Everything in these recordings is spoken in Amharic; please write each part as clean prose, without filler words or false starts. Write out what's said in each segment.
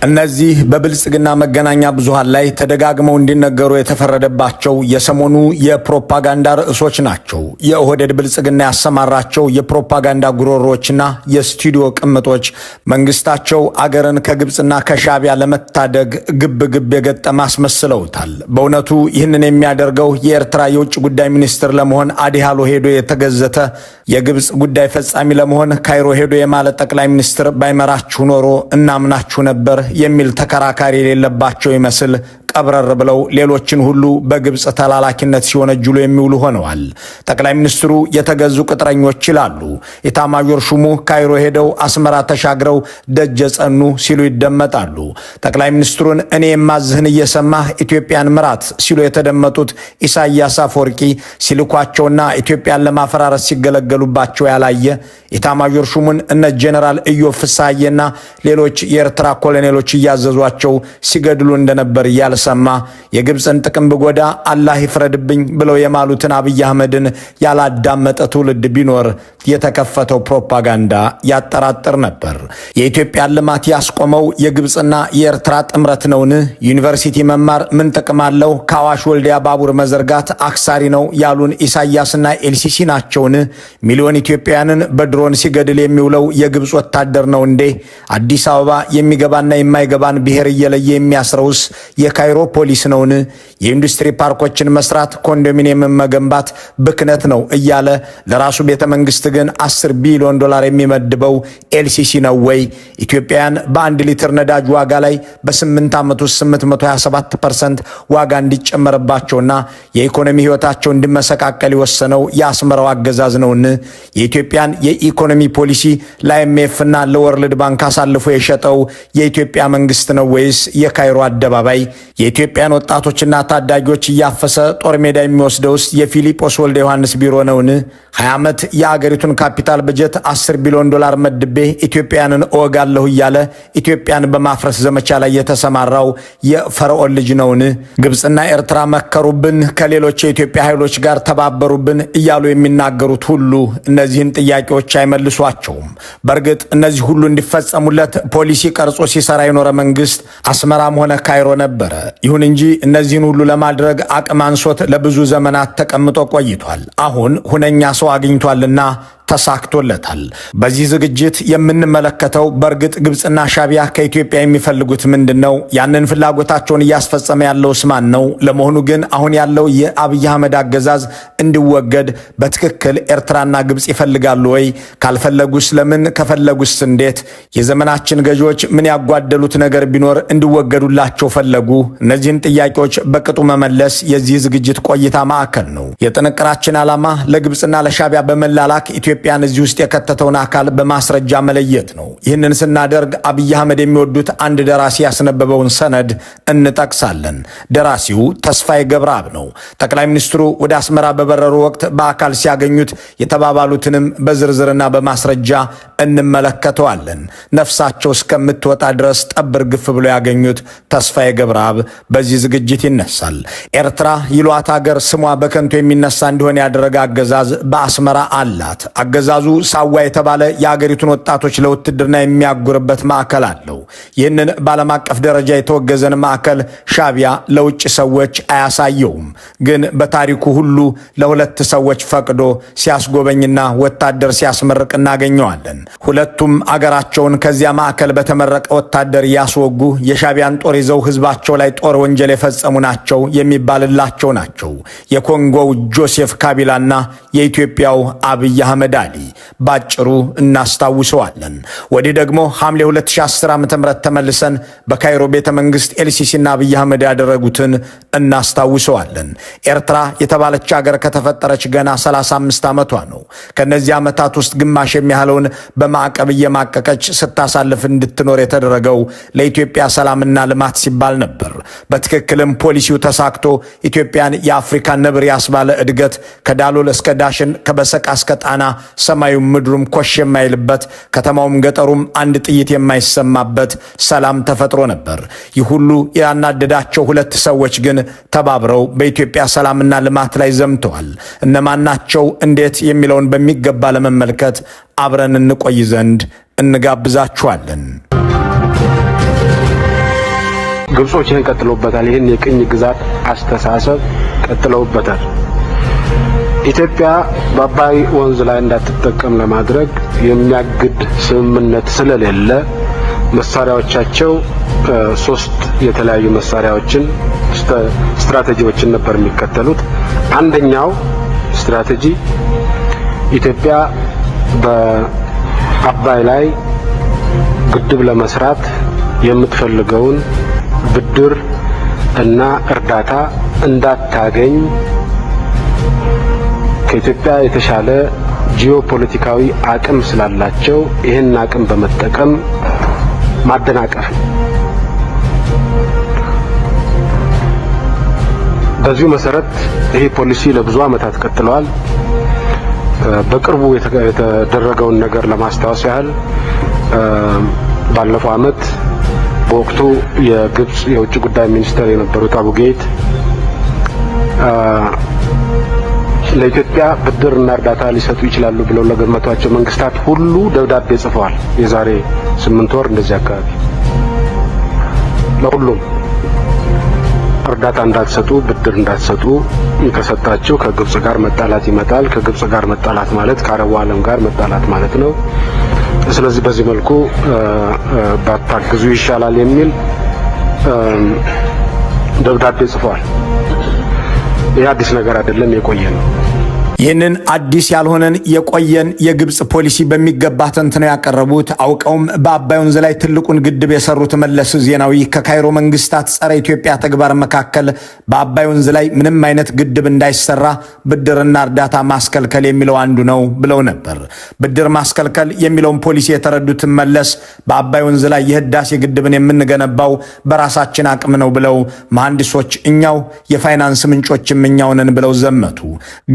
እነዚህ በብልጽግና መገናኛ ብዙሃን ላይ ተደጋግመው እንዲነገሩ የተፈረደባቸው የሰሞኑ የፕሮፓጋንዳ ርዕሶች ናቸው። የኦህዴድ ብልጽግና ያሰማራቸው የፕሮፓጋንዳ ጉሮሮችና የስቱዲዮ ቅምጦች መንግስታቸው አገርን ከግብፅና ከሻቢያ ለመታደግ ግብ የገጠመ አስመስለውታል። በእውነቱ ይህንን የሚያደርገው የኤርትራ የውጭ ጉዳይ ሚኒስትር ለመሆን አዲሃሎ ሄዶ የተገዘተ የግብፅ ጉዳይ ፈጻሚ ለመሆን ካይሮ ሄዶ የማለ ጠቅላይ ሚኒስትር ባይመራችሁ ኖሮ እናምናችሁ ነበር የሚል ተከራካሪ የሌለባቸው ይመስል ቀብረር ብለው ሌሎችን ሁሉ በግብፅ ተላላኪነት ሲወነጅሉ የሚውሉ ሆነዋል። ጠቅላይ ሚኒስትሩ የተገዙ ቅጥረኞች ይላሉ። ኢታማዦር ሹሙ ካይሮ ሄደው አስመራ ተሻግረው ደጀ ጸኑ ሲሉ ይደመጣሉ። ጠቅላይ ሚኒስትሩን እኔ የማዝህን እየሰማህ ኢትዮጵያን ምራት ሲሉ የተደመጡት ኢሳያስ አፈወርቂ ሲልኳቸውና ኢትዮጵያን ለማፈራረስ ሲገለገሉባቸው ያላየ ኢታማዦር ሹሙን እነ ጄኔራል ኢዮብ ፍስሐዬና ሌሎች የኤርትራ ኮሎኔሎች እያዘዟቸው ሲገድሉ እንደነበር ሰማ የግብፅን ጥቅም ብጎዳ አላህ ይፍረድብኝ ብለው የማሉትን አብይ አህመድን ያላዳመጠ ትውልድ ቢኖር የተከፈተው ፕሮፓጋንዳ ያጠራጥር ነበር። የኢትዮጵያን ልማት ያስቆመው የግብፅና የኤርትራ ጥምረት ነውን? ዩኒቨርሲቲ መማር ምን ጥቅም አለው? ከአዋሽ ወልዲያ ባቡር መዘርጋት አክሳሪ ነው ያሉን ኢሳያስና ኤልሲሲ ናቸውን? ሚሊዮን ኢትዮጵያውያንን በድሮን ሲገድል የሚውለው የግብፅ ወታደር ነው እንዴ? አዲስ አበባ የሚገባና የማይገባን ብሔር እየለየ የሚያስረውስ የካይሮ ፖሊስ ነውን? የኢንዱስትሪ ፓርኮችን መስራት፣ ኮንዶሚኒየምን መገንባት ብክነት ነው እያለ ለራሱ ቤተ መንግስት ግን 10 ቢሊዮን ዶላር የሚመድበው ኤልሲሲ ነው ወይ? ኢትዮጵያውያን በ1 ሊትር ነዳጅ ዋጋ ላይ በ8 ዓመት ውስጥ 827% ዋጋ እንዲጨመርባቸውና የኢኮኖሚ ህይወታቸው እንዲመሰቃቀል የወሰነው የአስመራው አገዛዝ ነውን? የኢትዮጵያን የኢኮኖሚ ፖሊሲ ለአይኤምኤፍና ለወርልድ ባንክ አሳልፎ የሸጠው የኢትዮጵያ መንግስት ነው ወይስ የካይሮ አደባባይ? የኢትዮጵያን ወጣቶችና ታዳጊዎች እያፈሰ ጦር ሜዳ የሚወስደውስ የፊሊጶስ ወልደ ዮሐንስ ቢሮ ነውን? 20 ዓመት የአገሪቱን ካፒታል በጀት 10 ቢሊዮን ዶላር መድቤ ኢትዮጵያንን እወጋለሁ እያለ ኢትዮጵያን በማፍረስ ዘመቻ ላይ የተሰማራው የፈርዖን ልጅ ነውን? ግብፅና ኤርትራ መከሩብን፣ ከሌሎች የኢትዮጵያ ኃይሎች ጋር ተባበሩብን እያሉ የሚናገሩት ሁሉ እነዚህን ጥያቄዎች አይመልሷቸውም። በእርግጥ እነዚህ ሁሉ እንዲፈጸሙለት ፖሊሲ ቀርጾ ሲሰራ የኖረ መንግስት አስመራም ሆነ ካይሮ ነበረ። ይሁን እንጂ እነዚህን ሁሉ ለማድረግ አቅም አንሶት ለብዙ ዘመናት ተቀምጦ ቆይቷል። አሁን ሁነኛ ሰው አግኝቷልና ተሳክቶለታል። በዚህ ዝግጅት የምንመለከተው በእርግጥ ግብፅና ሻቢያ ከኢትዮጵያ የሚፈልጉት ምንድነው? ያንን ፍላጎታቸውን እያስፈጸመ ያለውስ ማን ነው? ለመሆኑ ግን አሁን ያለው የአብይ አህመድ አገዛዝ እንዲወገድ በትክክል ኤርትራና ግብፅ ይፈልጋሉ ወይ? ካልፈለጉስ ለምን? ከፈለጉስ እንዴት? የዘመናችን ገዢዎች ምን ያጓደሉት ነገር ቢኖር እንዲወገዱላቸው ፈለጉ? እነዚህን ጥያቄዎች በቅጡ መመለስ የዚህ ዝግጅት ቆይታ ማዕከል ነው። የጥንቅራችን ዓላማ ለግብፅና ለሻቢያ በመላላክ ኢትዮጵያን እዚህ ውስጥ የከተተውን አካል በማስረጃ መለየት ነው። ይህንን ስናደርግ አብይ አህመድ የሚወዱት አንድ ደራሲ ያስነበበውን ሰነድ እንጠቅሳለን። ደራሲው ተስፋዬ ገብረአብ ነው። ጠቅላይ ሚኒስትሩ ወደ አስመራ በበረሩ ወቅት በአካል ሲያገኙት የተባባሉትንም በዝርዝርና በማስረጃ እንመለከተዋለን። ነፍሳቸው እስከምትወጣ ድረስ ጠብር ግፍ ብሎ ያገኙት ተስፋዬ ገብረአብ በዚህ ዝግጅት ይነሳል። ኤርትራ ይሏት ሀገር ስሟ በከንቱ የሚነሳ እንዲሆን ያደረገ አገዛዝ በአስመራ አላት። አገዛዙ ሳዋ የተባለ የአገሪቱን ወጣቶች ለውትድርና የሚያጉርበት ማዕከል አለው። ይህንን በዓለም አቀፍ ደረጃ የተወገዘን ማዕከል ሻቢያ ለውጭ ሰዎች አያሳየውም። ግን በታሪኩ ሁሉ ለሁለት ሰዎች ፈቅዶ ሲያስጎበኝና ወታደር ሲያስመርቅ እናገኘዋለን። ሁለቱም አገራቸውን ከዚያ ማዕከል በተመረቀ ወታደር ያስወጉ የሻቢያን ጦር ይዘው ህዝባቸው ላይ ጦር ወንጀል የፈጸሙ ናቸው የሚባልላቸው ናቸው። የኮንጎው ጆሴፍ ካቢላና የኢትዮጵያው አብይ አህመድ አሊ ባጭሩ እናስታውሰዋለን። ወዲህ ደግሞ ሐምሌ 2010 ዓ.ም ተመልሰን በካይሮ ቤተ መንግስት ኤልሲሲና አብይ አህመድ ያደረጉትን እናስታውሰዋለን። ኤርትራ የተባለች ሀገር ከተፈጠረች ገና 35 ዓመቷ ነው። ከነዚህ ዓመታት ውስጥ ግማሽ የሚያህለውን በማዕቀብ እየማቀቀች ስታሳልፍ እንድትኖር የተደረገው ለኢትዮጵያ ሰላምና ልማት ሲባል ነበር። በትክክልም ፖሊሲው ተሳክቶ ኢትዮጵያን የአፍሪካ ነብር ያስባለ እድገት ከዳሎል እስከ ዳሽን ከበሰቃ እስከ ጣና ሰማዩም ምድሩም ኮሽ የማይልበት ከተማውም ገጠሩም አንድ ጥይት የማይሰማበት ሰላም ተፈጥሮ ነበር። ይህ ሁሉ ያናደዳቸው ሁለት ሰዎች ግን ተባብረው በኢትዮጵያ ሰላምና ልማት ላይ ዘምተዋል። እነማናቸው? እንዴት? የሚለውን በሚገባ ለመመልከት አብረን እንቆይ ዘንድ እንጋብዛችኋለን። ግብጾች ይሄን ቀጥለውበታል። ይሄን የቅኝ ግዛት አስተሳሰብ ቀጥለውበታል። ኢትዮጵያ በአባይ ወንዝ ላይ እንዳትጠቀም ለማድረግ የሚያግድ ስምምነት ስለሌለ መሳሪያዎቻቸው 3 የተለያዩ መሳሪያዎችን ስትራቴጂዎችን ነበር የሚከተሉት። አንደኛው ስትራቴጂ ኢትዮጵያ በአባይ ላይ ግድብ ለመስራት የምትፈልገውን ብድር እና እርዳታ እንዳታገኝ ከኢትዮጵያ የተሻለ ጂኦፖለቲካዊ አቅም ስላላቸው ይሄን አቅም በመጠቀም ማደናቀፍ። በዚሁ መሰረት ይሄ ፖሊሲ ለብዙ ዓመታት ቀጥሏል። በቅርቡ የተደረገውን ነገር ለማስታወስ ያህል ባለፈው ዓመት በወቅቱ የግብጽ የውጭ ጉዳይ ሚኒስትር የነበሩት አቡጌይት ለኢትዮጵያ ብድርና እርዳታ ሊሰጡ ይችላሉ ብለው ለገመቷቸው መንግስታት ሁሉ ደብዳቤ ጽፈዋል። የዛሬ 8 ወር እንደዚህ አካባቢ ለሁሉም እርዳታ እንዳትሰጡ፣ ብድር እንዳትሰጡ፣ ከሰጣችሁ ከግብጽ ጋር መጣላት ይመጣል። ከግብጽ ጋር መጣላት ማለት ከአረቡ ዓለም ጋር መጣላት ማለት ነው። ስለዚህ በዚህ መልኩ ባታግዙ ይሻላል የሚል ደብዳቤ ጽፈዋል። ይህ አዲስ ነገር አይደለም፣ የቆየ ነው። ይህንን አዲስ ያልሆነን የቆየን የግብጽ ፖሊሲ በሚገባ ተንትነው ያቀረቡት አውቀውም በአባይ ወንዝ ላይ ትልቁን ግድብ የሰሩት መለስ ዜናዊ ከካይሮ መንግስታት ጸረ ኢትዮጵያ ተግባር መካከል በአባይ ወንዝ ላይ ምንም አይነት ግድብ እንዳይሰራ ብድርና እርዳታ ማስከልከል የሚለው አንዱ ነው ብለው ነበር። ብድር ማስከልከል የሚለውን ፖሊሲ የተረዱትን መለስ በአባይ ወንዝ ላይ የህዳሴ ግድብን የምንገነባው በራሳችን አቅም ነው ብለው መሐንዲሶች እኛው፣ የፋይናንስ ምንጮችም እኛው ነን ብለው ዘመቱ።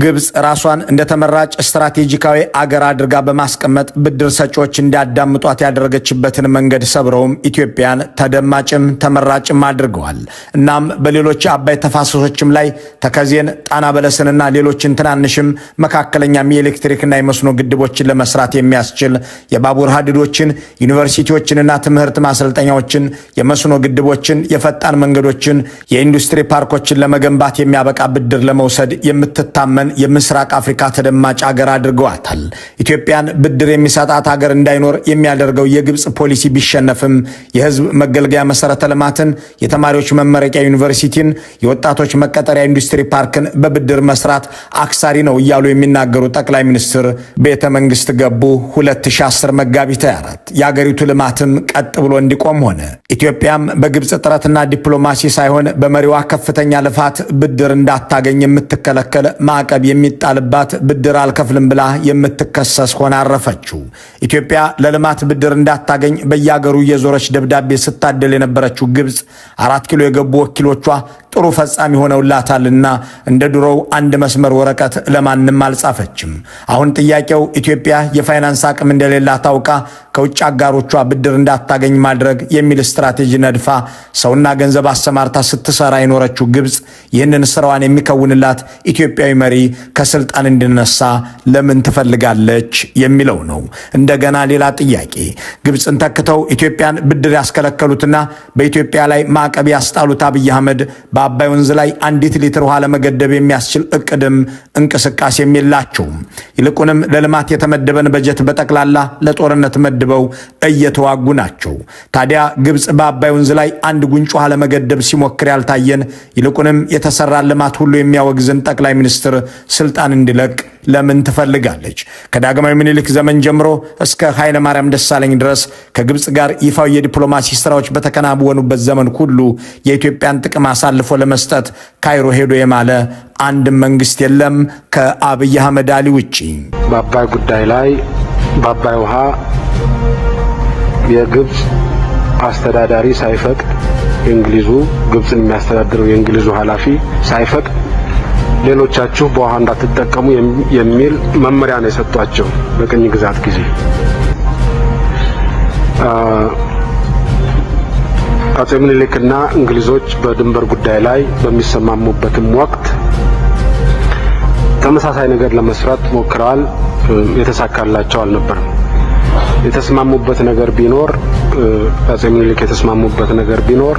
ግብጽ ራሷን እንደ ተመራጭ ስትራቴጂካዊ አገር አድርጋ በማስቀመጥ ብድር ሰጪዎች እንዲያዳምጧት ያደረገችበትን መንገድ ሰብረውም ኢትዮጵያን ተደማጭም ተመራጭም አድርገዋል። እናም በሌሎች አባይ ተፋሰሶችም ላይ ተከዜን፣ ጣና በለስንና ሌሎችን ትናንሽም መካከለኛም የኤሌክትሪክና የመስኖ ግድቦችን ለመስራት የሚያስችል የባቡር ሀዲዶችን፣ ዩኒቨርሲቲዎችንና ትምህርት ማሰልጠኛዎችን፣ የመስኖ ግድቦችን፣ የፈጣን መንገዶችን፣ የኢንዱስትሪ ፓርኮችን ለመገንባት የሚያበቃ ብድር ለመውሰድ የምትታመን የምስራቅ አፍሪካ ተደማጭ ሀገር አድርገዋታል። ኢትዮጵያን ብድር የሚሰጣት ሀገር እንዳይኖር የሚያደርገው የግብጽ ፖሊሲ ቢሸነፍም የህዝብ መገልገያ መሰረተ ልማትን፣ የተማሪዎች መመረቂያ ዩኒቨርሲቲን፣ የወጣቶች መቀጠሪያ ኢንዱስትሪ ፓርክን በብድር መስራት አክሳሪ ነው እያሉ የሚናገሩ ጠቅላይ ሚኒስትር ቤተ መንግስት ገቡ። 2010 መጋቢት 24 የአገሪቱ ልማትም ቀጥ ብሎ እንዲቆም ሆነ። ኢትዮጵያም በግብጽ ጥረትና ዲፕሎማሲ ሳይሆን በመሪዋ ከፍተኛ ልፋት ብድር እንዳታገኝ የምትከለከል ማዕቀብ የሚጣልባት ብድር አልከፍልም ብላ የምትከሰስ ሆና አረፈችው። ኢትዮጵያ ለልማት ብድር እንዳታገኝ በየአገሩ የዞረች ደብዳቤ ስታደል የነበረችው ግብጽ 4 ኪሎ የገቡ ወኪሎቿ ጥሩ ፈጻሚ ሆነውላታልና እንደ ድሮው አንድ መስመር ወረቀት ለማንም አልጻፈችም። አሁን ጥያቄው ኢትዮጵያ የፋይናንስ አቅም እንደሌላ ታውቃ ከውጭ አጋሮቿ ብድር እንዳታገኝ ማድረግ የሚል ስትራቴጂ ነድፋ ሰውና ገንዘብ አሰማርታ ስትሰራ የኖረችው ግብጽ ይህንን ስራዋን የሚከውንላት ኢትዮጵያዊ መሪ ከስልጣን እንዲነሳ ለምን ትፈልጋለች የሚለው ነው። እንደገና ሌላ ጥያቄ። ግብጽን ተክተው ኢትዮጵያን ብድር ያስከለከሉትና በኢትዮጵያ ላይ ማዕቀብ ያስጣሉት አብይ አህመድ በአባይ ወንዝ ላይ 1 ሊትር ውሃ ለመገደብ የሚያስችል እቅድም እንቅስቃሴም የላቸውም። ይልቁንም ለልማት የተመደበን በጀት በጠቅላላ ለጦርነት መድበው እየተዋጉ ናቸው። ታዲያ ግብጽ በአባይ ወንዝ ላይ 1 ጉንጭ ውሃ ለመገደብ ሲሞክር ያልታየን ይልቁንም የተሰራ ልማት ሁሉ የሚያወግዝን ጠቅላይ ሚኒስትር ስልጣን እንዲለቅ ለምን ትፈልጋለች? ከዳግማዊ ምኒልክ ዘመን ጀምሮ እስከ ኃይለ ማርያም ደሳለኝ ድረስ ከግብጽ ጋር ይፋዊ የዲፕሎማሲ ስራዎች በተከናወኑበት ዘመን ሁሉ የኢትዮጵያን ጥቅም አሳልፎ ለመስጠት ካይሮ ሄዶ የማለ አንድ መንግስት የለም ከአብይ አህመድ አሊ ውጪ። በአባይ ጉዳይ ላይ በአባይ ውሃ የግብጽ አስተዳዳሪ ሳይፈቅድ የእንግሊዙ ግብጽን የሚያስተዳድረው የእንግሊዙ ኃላፊ ሳይፈቅድ ሌሎቻችሁ በውሃ እንዳትጠቀሙ የሚል መመሪያ ነው የሰጧቸው በቅኝ ግዛት ጊዜ። አጼ ምኒልክና እንግሊዞች በድንበር ጉዳይ ላይ በሚሰማሙበትም ወቅት ተመሳሳይ ነገር ለመስራት ሞክረዋል። የተሳካላቸው አልነበረም። የተስማሙበት ነገር ቢኖር አጼ ምኒልክ የተስማሙበት ነገር ቢኖር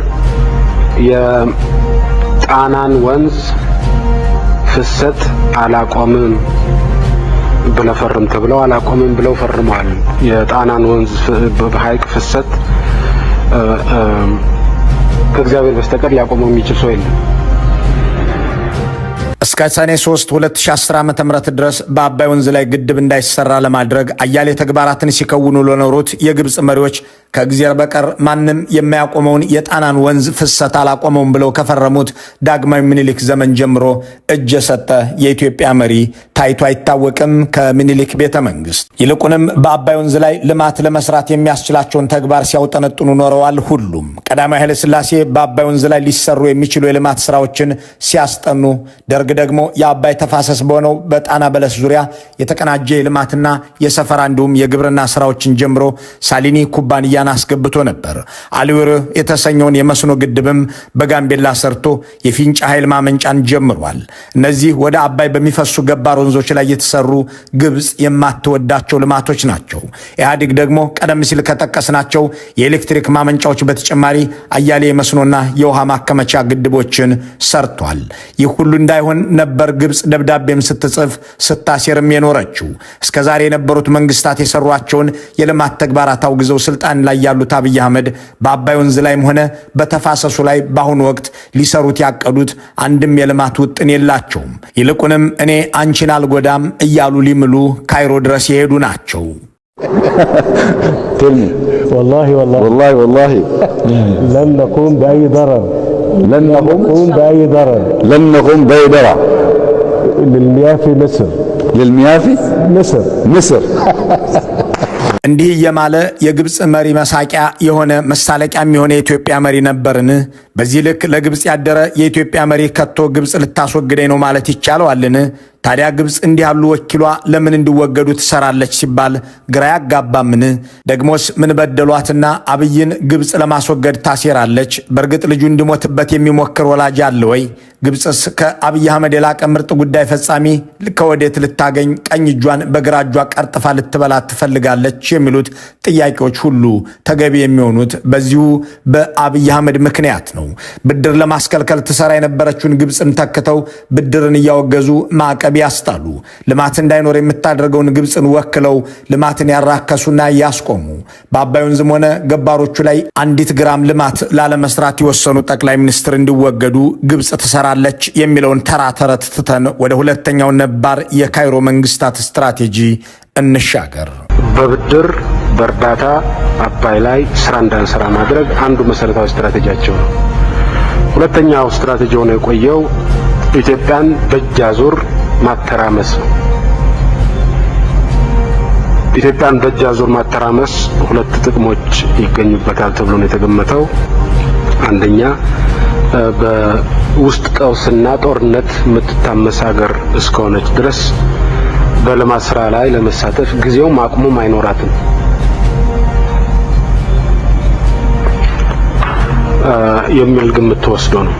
የጣናን ወንዝ ፍሰት አላቆምም ብለው ፈርም ተብለው አላቆምም ብለው ፈርመዋል። የጣናን ወንዝ በሐይቅ ፍሰት ከእግዚአብሔር በስተቀር ሊያቆመው የሚችል ሰው የለም። እስከ ሰኔ 3 2010 ዓ.ም ድረስ በአባይ ወንዝ ላይ ግድብ እንዳይሰራ ለማድረግ አያሌ ተግባራትን ሲከውኑ ለኖሩት የግብፅ መሪዎች ከእግዚአብሔር በቀር ማንም የማያቆመውን የጣናን ወንዝ ፍሰት አላቆመውም ብለው ከፈረሙት ዳግማዊ ምኒልክ ዘመን ጀምሮ እጅ የሰጠ የኢትዮጵያ መሪ ታይቶ አይታወቅም ከምኒልክ ቤተ መንግስት። ይልቁንም በአባይ ወንዝ ላይ ልማት ለመስራት የሚያስችላቸውን ተግባር ሲያውጠነጥኑ ኖረዋል። ሁሉም ቀዳማዊ ኃይለ ሥላሴ በአባይ ወንዝ ላይ ሊሰሩ የሚችሉ የልማት ስራዎችን ሲያስጠኑ፣ ደርግ ደግሞ የአባይ ተፋሰስ በሆነው በጣና በለስ ዙሪያ የተቀናጀ የልማትና የሰፈራ እንዲሁም የግብርና ስራዎችን ጀምሮ ሳሊኒ ኩባንያን አስገብቶ ነበር። አልዊር የተሰኘውን የመስኖ ግድብም በጋምቤላ ሰርቶ የፊንጫ ኃይል ማመንጫን ጀምሯል። እነዚህ ወደ አባይ በሚፈሱ ገባር ወንዞች ላይ የተሰሩ ግብፅ የማትወዳቸው ልማቶች ናቸው። ኢህአዴግ ደግሞ ቀደም ሲል ከጠቀስናቸው የኤሌክትሪክ ማመንጫዎች በተጨማሪ አያሌ የመስኖና የውሃ ማከመቻ ግድቦችን ሰርቷል። ይህ ሁሉ እንዳይሆን ነበር ግብፅ ደብዳቤም ስትጽፍ ስታሴርም የኖረችው። እስከዛሬ የነበሩት መንግስታት የሰሯቸውን የልማት ተግባራት አውግዘው ስልጣን ላይ ያሉት አብይ አህመድ በአባይ ወንዝ ላይም ሆነ በተፋሰሱ ላይ በአሁኑ ወቅት ሊሰሩት ያቀዱት አንድም የልማት ውጥን የላቸውም። ይልቁንም እኔ አንቺን አልጎዳም እያሉ ሊምሉ ካይሮ ድረስ የሄዱ ናቸው። والله لن نقوم بأي ضرر للمياه في مصر እንዲህ የማለ የግብፅ መሪ መሳቂያ የሆነ መሳለቂያም የሆነ የኢትዮጵያ መሪ ነበርን? በዚህ ልክ ለግብፅ ያደረ የኢትዮጵያ መሪ ከቶ ግብፅ ልታስወግደኝ ነው ማለት ይቻለዋልን? ታዲያ ግብፅ እንዲህ ያሉ ወኪሏ ለምን እንዲወገዱ ትሰራለች ሲባል ግራ ያጋባምን? ደግሞስ ምን በደሏትና አብይን ግብፅ ለማስወገድ ታሴራለች? በእርግጥ ልጁ እንዲሞትበት የሚሞክር ወላጅ አለ ወይ? ግብፅስ ከአብይ አህመድ የላቀ ምርጥ ጉዳይ ፈጻሚ ከወዴት ልታገኝ ቀኝ እጇን በግራ እጇ ቀርጥፋ ልትበላት ትፈልጋለች? የሚሉት ጥያቄዎች ሁሉ ተገቢ የሚሆኑት በዚሁ በአብይ አህመድ ምክንያት ነው። ብድር ለማስከልከል ትሰራ የነበረችውን ግብፅን ተክተው ብድርን እያወገዙ ማዕቀብ ያስጣሉ። ልማት እንዳይኖር የምታደርገውን ግብፅን ወክለው ልማትን ያራከሱና ያስቆሙ። በአባይ ወንዝም ሆነ ገባሮቹ ላይ አንዲት ግራም ልማት ላለመስራት የወሰኑ ጠቅላይ ሚኒስትር እንዲወገዱ ግብፅ ትሰራለች የሚለውን ተራ ተረት ትተን ወደ ሁለተኛው ነባር የካይሮ መንግስታት ስትራቴጂ እንሻገር። በብድር በእርዳታ አባይ ላይ ስራ እንዳንሰራ ማድረግ አንዱ መሰረታዊ ስትራቴጂያቸው ነው። ሁለተኛው ስትራቴጂ ሆኖ የቆየው ኢትዮጵያን በእጅ አዙር ማተራመስ ነው። ኢትዮጵያን በእጅ አዙር ማተራመስ ሁለት ጥቅሞች ይገኙበታል ተብሎ ነው የተገመተው። አንደኛ በውስጥ ቀውስና ጦርነት የምትታመስ ሀገር እስከሆነች ድረስ በልማት ስራ ላይ ለመሳተፍ ጊዜውም አቅሙም አይኖራትም። የሚል ግምት ተወስዶ ነው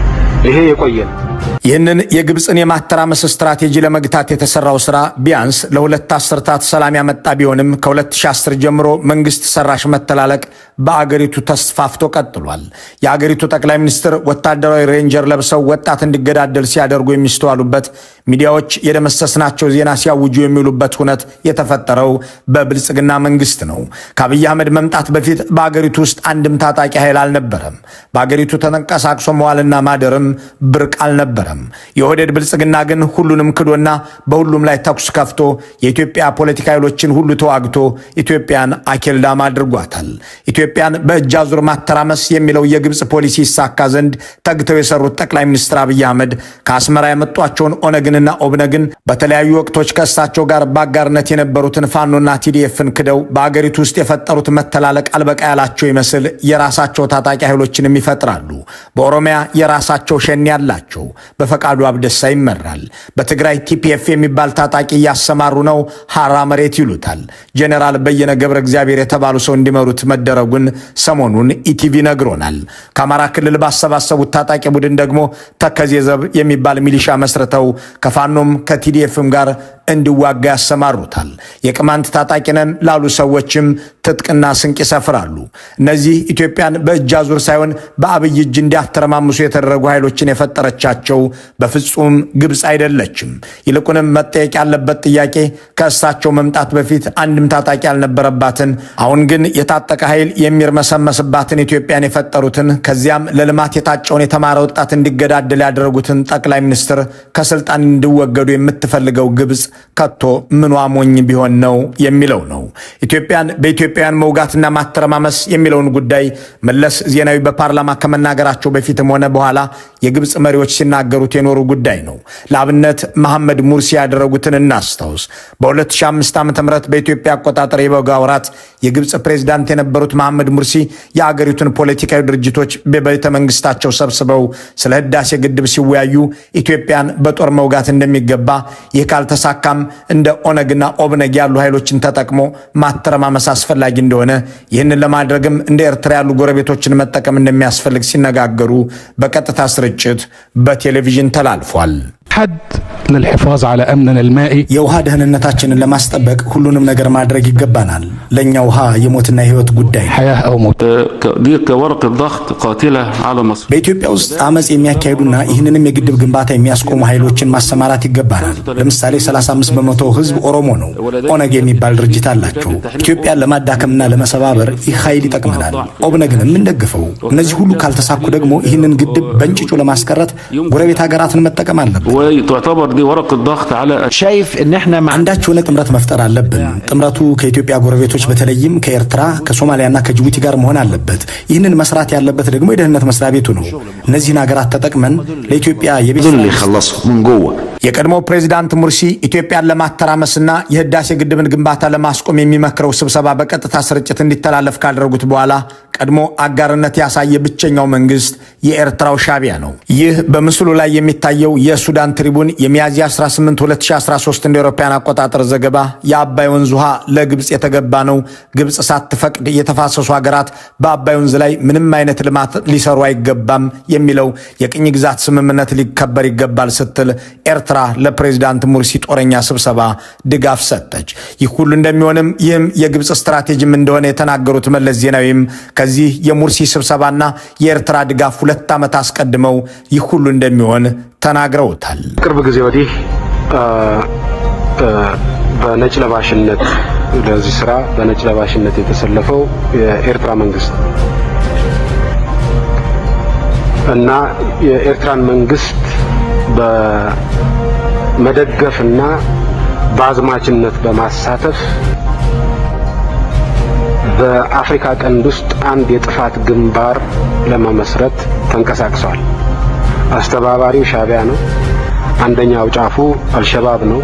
ይሄ የቆየ ነው። ይህንን የግብፅን የማተራመስ ስትራቴጂ ለመግታት የተሰራው ስራ ቢያንስ ለሁለት አስርታት ሰላም ያመጣ ቢሆንም ከ2010 ጀምሮ መንግስት ሰራሽ መተላለቅ በአገሪቱ ተስፋፍቶ ቀጥሏል። የአገሪቱ ጠቅላይ ሚኒስትር ወታደራዊ ሬንጀር ለብሰው ወጣት እንዲገዳደል ሲያደርጉ የሚስተዋሉበት፣ ሚዲያዎች የደመሰስናቸው ዜና ሲያውጁ የሚውሉበት ሁነት የተፈጠረው በብልጽግና መንግስት ነው። ከአብይ አህመድ መምጣት በፊት በአገሪቱ ውስጥ አንድም ታጣቂ ኃይል አልነበረም። በአገሪቱ ተንቀሳቅሶ መዋልና ማደርም ብርቅ አልነበረም። የኦህዴድ ብልጽግና ግን ሁሉንም ክዶና በሁሉም ላይ ተኩስ ከፍቶ የኢትዮጵያ ፖለቲካ ኃይሎችን ሁሉ ተዋግቶ ኢትዮጵያን አኬልዳም አድርጓታል። ኢትዮጵያን በእጅ አዙር ማተራመስ የሚለው የግብፅ ፖሊሲ ይሳካ ዘንድ ተግተው የሰሩት ጠቅላይ ሚኒስትር አብይ አህመድ ከአስመራ የመጧቸውን ኦነግንና ኦብነግን በተለያዩ ወቅቶች ከእሳቸው ጋር በአጋርነት የነበሩትን ፋኖና ቲዲኤፍን ክደው በአገሪቱ ውስጥ የፈጠሩት መተላለቅ አልበቃ ያላቸው ይመስል የራሳቸው ታጣቂ ኃይሎችንም ይፈጥራሉ። በኦሮሚያ የራሳቸው ሸኔ ያላቸው በፈቃዱ አብደሳ ይመራል። በትግራይ ቲፒኤፍ የሚባል ታጣቂ እያሰማሩ ነው። ሐራ መሬት ይሉታል። ጄኔራል በየነ ገብረ እግዚአብሔር የተባሉ ሰው እንዲመሩት መደረጉን ሰሞኑን ኢቲቪ ነግሮናል። ከአማራ ክልል ባሰባሰቡት ታጣቂ ቡድን ደግሞ ተከዜ ዘብ የሚባል ሚሊሻ መስርተው ከፋኖም ከቲዲኤፍም ጋር እንዲዋጋ ያሰማሩታል። የቅማንት ታጣቂነን ላሉ ሰዎችም ትጥቅና ስንቅ ይሰፍራሉ። እነዚህ ኢትዮጵያን በእጅ አዙር ሳይሆን በአብይ እጅ እንዲያተረማምሱ የተደረጉ ኃይሎችን የፈጠረቻቸው በፍጹም ግብፅ አይደለችም። ይልቁንም መጠየቅ ያለበት ጥያቄ ከእሳቸው መምጣት በፊት አንድም ታጣቂ ያልነበረባትን አሁን ግን የታጠቀ ኃይል የሚርመሰመስባትን ኢትዮጵያን የፈጠሩትን ከዚያም ለልማት የታጨውን የተማረ ወጣት እንዲገዳደል ያደረጉትን ጠቅላይ ሚኒስትር ከስልጣን እንዲወገዱ የምትፈልገው ግብፅ ከቶ ምኗ ሞኝ ቢሆን ነው የሚለው ነው። ኢትዮጵያን በኢትዮጵያውያን መውጋትና ማተረማመስ የሚለውን ጉዳይ መለስ ዜናዊ በፓርላማ ከመናገራቸው በፊትም ሆነ በኋላ የግብፅ መሪዎች ሲናገሩት የኖሩ ጉዳይ ነው። ለአብነት መሐመድ ሙርሲ ያደረጉትን እናስታውስ። በ2005 ዓ.ም በኢትዮጵያ አቆጣጠር የበጋ ወራት የግብፅ ፕሬዝዳንት የነበሩት መሐመድ ሙርሲ የአገሪቱን ፖለቲካዊ ድርጅቶች በቤተ መንግስታቸው ሰብስበው ስለ ህዳሴ ግድብ ሲወያዩ ኢትዮጵያን በጦር መውጋት እንደሚገባ፣ ይህ ካልተሳካም እንደ ኦነግና ኦብነግ ያሉ ኃይሎችን ተጠቅሞ ማተረማመስ አስፈላጊ እንደሆነ፣ ይህንን ለማድረግም እንደ ኤርትራ ያሉ ጎረቤቶችን መጠቀም እንደሚያስፈልግ ሲነጋገሩ በቀጥታ ስርጭት በቴሌቪዥን ተላልፏል። حد للحفاظ على أمننا المائي የውሃ ደህንነታችንን ለማስጠበቅ ሁሉንም ነገር ማድረግ ይገባናል። ለኛ ውሃ የሞትና የህይወት ጉዳይ حياة أو موت دي كورق الضغط قاتلة على مصر በኢትዮጵያ ውስጥ አመጽ የሚያካሂዱና ይህንንም የግድብ ግንባታ የሚያስቆሙ ኃይሎችን ማሰማራት ይገባናል። ለምሳሌ 35% ህዝብ ኦሮሞ ነው። ኦነግ የሚባል ድርጅት አላቸው። ኢትዮጵያን ለማዳከምና ለመሰባበር ይህ ኃይል ይጠቅመናል። ኦብነግንም እንደግፈው። እነዚህ ሁሉ ካልተሳኩ ደግሞ ይህንን ግድብ በእንጭጩ ለማስቀረት ጎረቤት ሀገራትን መጠቀም አለብን። وتعتبر دي ورق الضغط على شايف ان احنا አንዳች የሆነ ጥምረት መፍጠር አለብን። ጥምረቱ ከኢትዮጵያ ጎረቤቶች በተለይም ከኤርትራ ከሶማሊያና ከጅቡቲ ጋር መሆን አለበት። ይህንን መስራት ያለበት ደግሞ የደህንነት መስሪያ ቤቱ ነው። እነዚህን ሀገራት ተጠቅመን ለኢትዮጵያ اللي يخلصوا من جوه የቀድሞ ፕሬዝዳንት ሙርሲ ኢትዮጵያን ለማተራመስና የህዳሴ ግድብን ግንባታ ለማስቆም የሚመክረው ስብሰባ በቀጥታ ስርጭት እንዲተላለፍ ካደረጉት በኋላ ቀድሞ አጋርነት ያሳየ ብቸኛው መንግስት የኤርትራው ሻቢያ ነው። ይህ በምስሉ ላይ የሚታየው የሱዳን ትሪቡን የሚያዝያ 18 2013 እንደ አውሮፓውያን አቆጣጠር ዘገባ የአባይ ወንዝ ውሃ ለግብጽ የተገባ ነው፣ ግብጽ ሳትፈቅድ የተፋሰሱ ሀገራት በአባይ ወንዝ ላይ ምንም አይነት ልማት ሊሰሩ አይገባም የሚለው የቅኝ ግዛት ስምምነት ሊከበር ይገባል ስትል ኤርትራ ለፕሬዝዳንት ሙርሲ ጦረኛ ስብሰባ ድጋፍ ሰጠች። ይህ ሁሉ እንደሚሆንም ይህም የግብጽ ስትራቴጂም እንደሆነ የተናገሩት መለስ ዜናዊም ከዚህ የሙርሲ ስብሰባና የኤርትራ ድጋፍ 2 ዓመት አስቀድመው ይህ ሁሉ እንደሚሆን ተናግረውታል። ቅርብ ጊዜ ወዲህ በነጭ ለባሽነት ለዚህ ስራ በነጭ ለባሽነት የተሰለፈው የኤርትራ መንግስት እና የኤርትራን መንግስት በመደገፍና በአዝማችነት በማሳተፍ በአፍሪካ ቀንድ ውስጥ አንድ የጥፋት ግንባር ለመመስረት ተንቀሳቅሰዋል። አስተባባሪው ሻቢያ ነው። አንደኛው ጫፉ አልሸባብ ነው።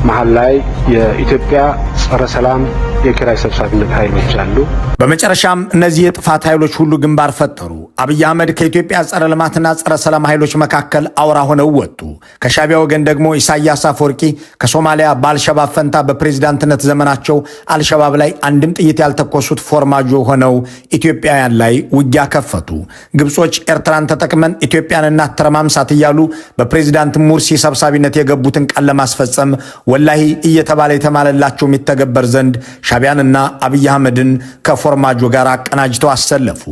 መሃል ላይ የኢትዮጵያ ጸረ ሰላም የኪራይ ሰብሳቢነት ኃይሎች አሉ። በመጨረሻም እነዚህ የጥፋት ኃይሎች ሁሉ ግንባር ፈጠሩ። አብይ አህመድ ከኢትዮጵያ ጸረ ልማትና ጸረ ሰላም ኃይሎች መካከል አውራ ሆነው ወጡ። ከሻቢያ ወገን ደግሞ ኢሳያስ አፈወርቂ ከሶማሊያ በአልሸባብ ፈንታ በፕሬዝዳንትነት ዘመናቸው አልሸባብ ላይ አንድም ጥይት ያልተኮሱት ፎርማጆ ሆነው ኢትዮጵያውያን ላይ ውጊያ ከፈቱ። ግብጾች ኤርትራን ተጠቅመን ኢትዮጵያን እናተረማምሳት እያሉ በፕሬዝዳንት ሙርሲ ሰብሳቢነት የገቡትን ቃል ለማስፈጸም ወላሂ እየተባለ የተማለላቸው የሚተገበር ዘንድ ሻቢያንና አብይ አህመድን ከፎርማጆ ጋር አቀናጅተው አሰለፉ።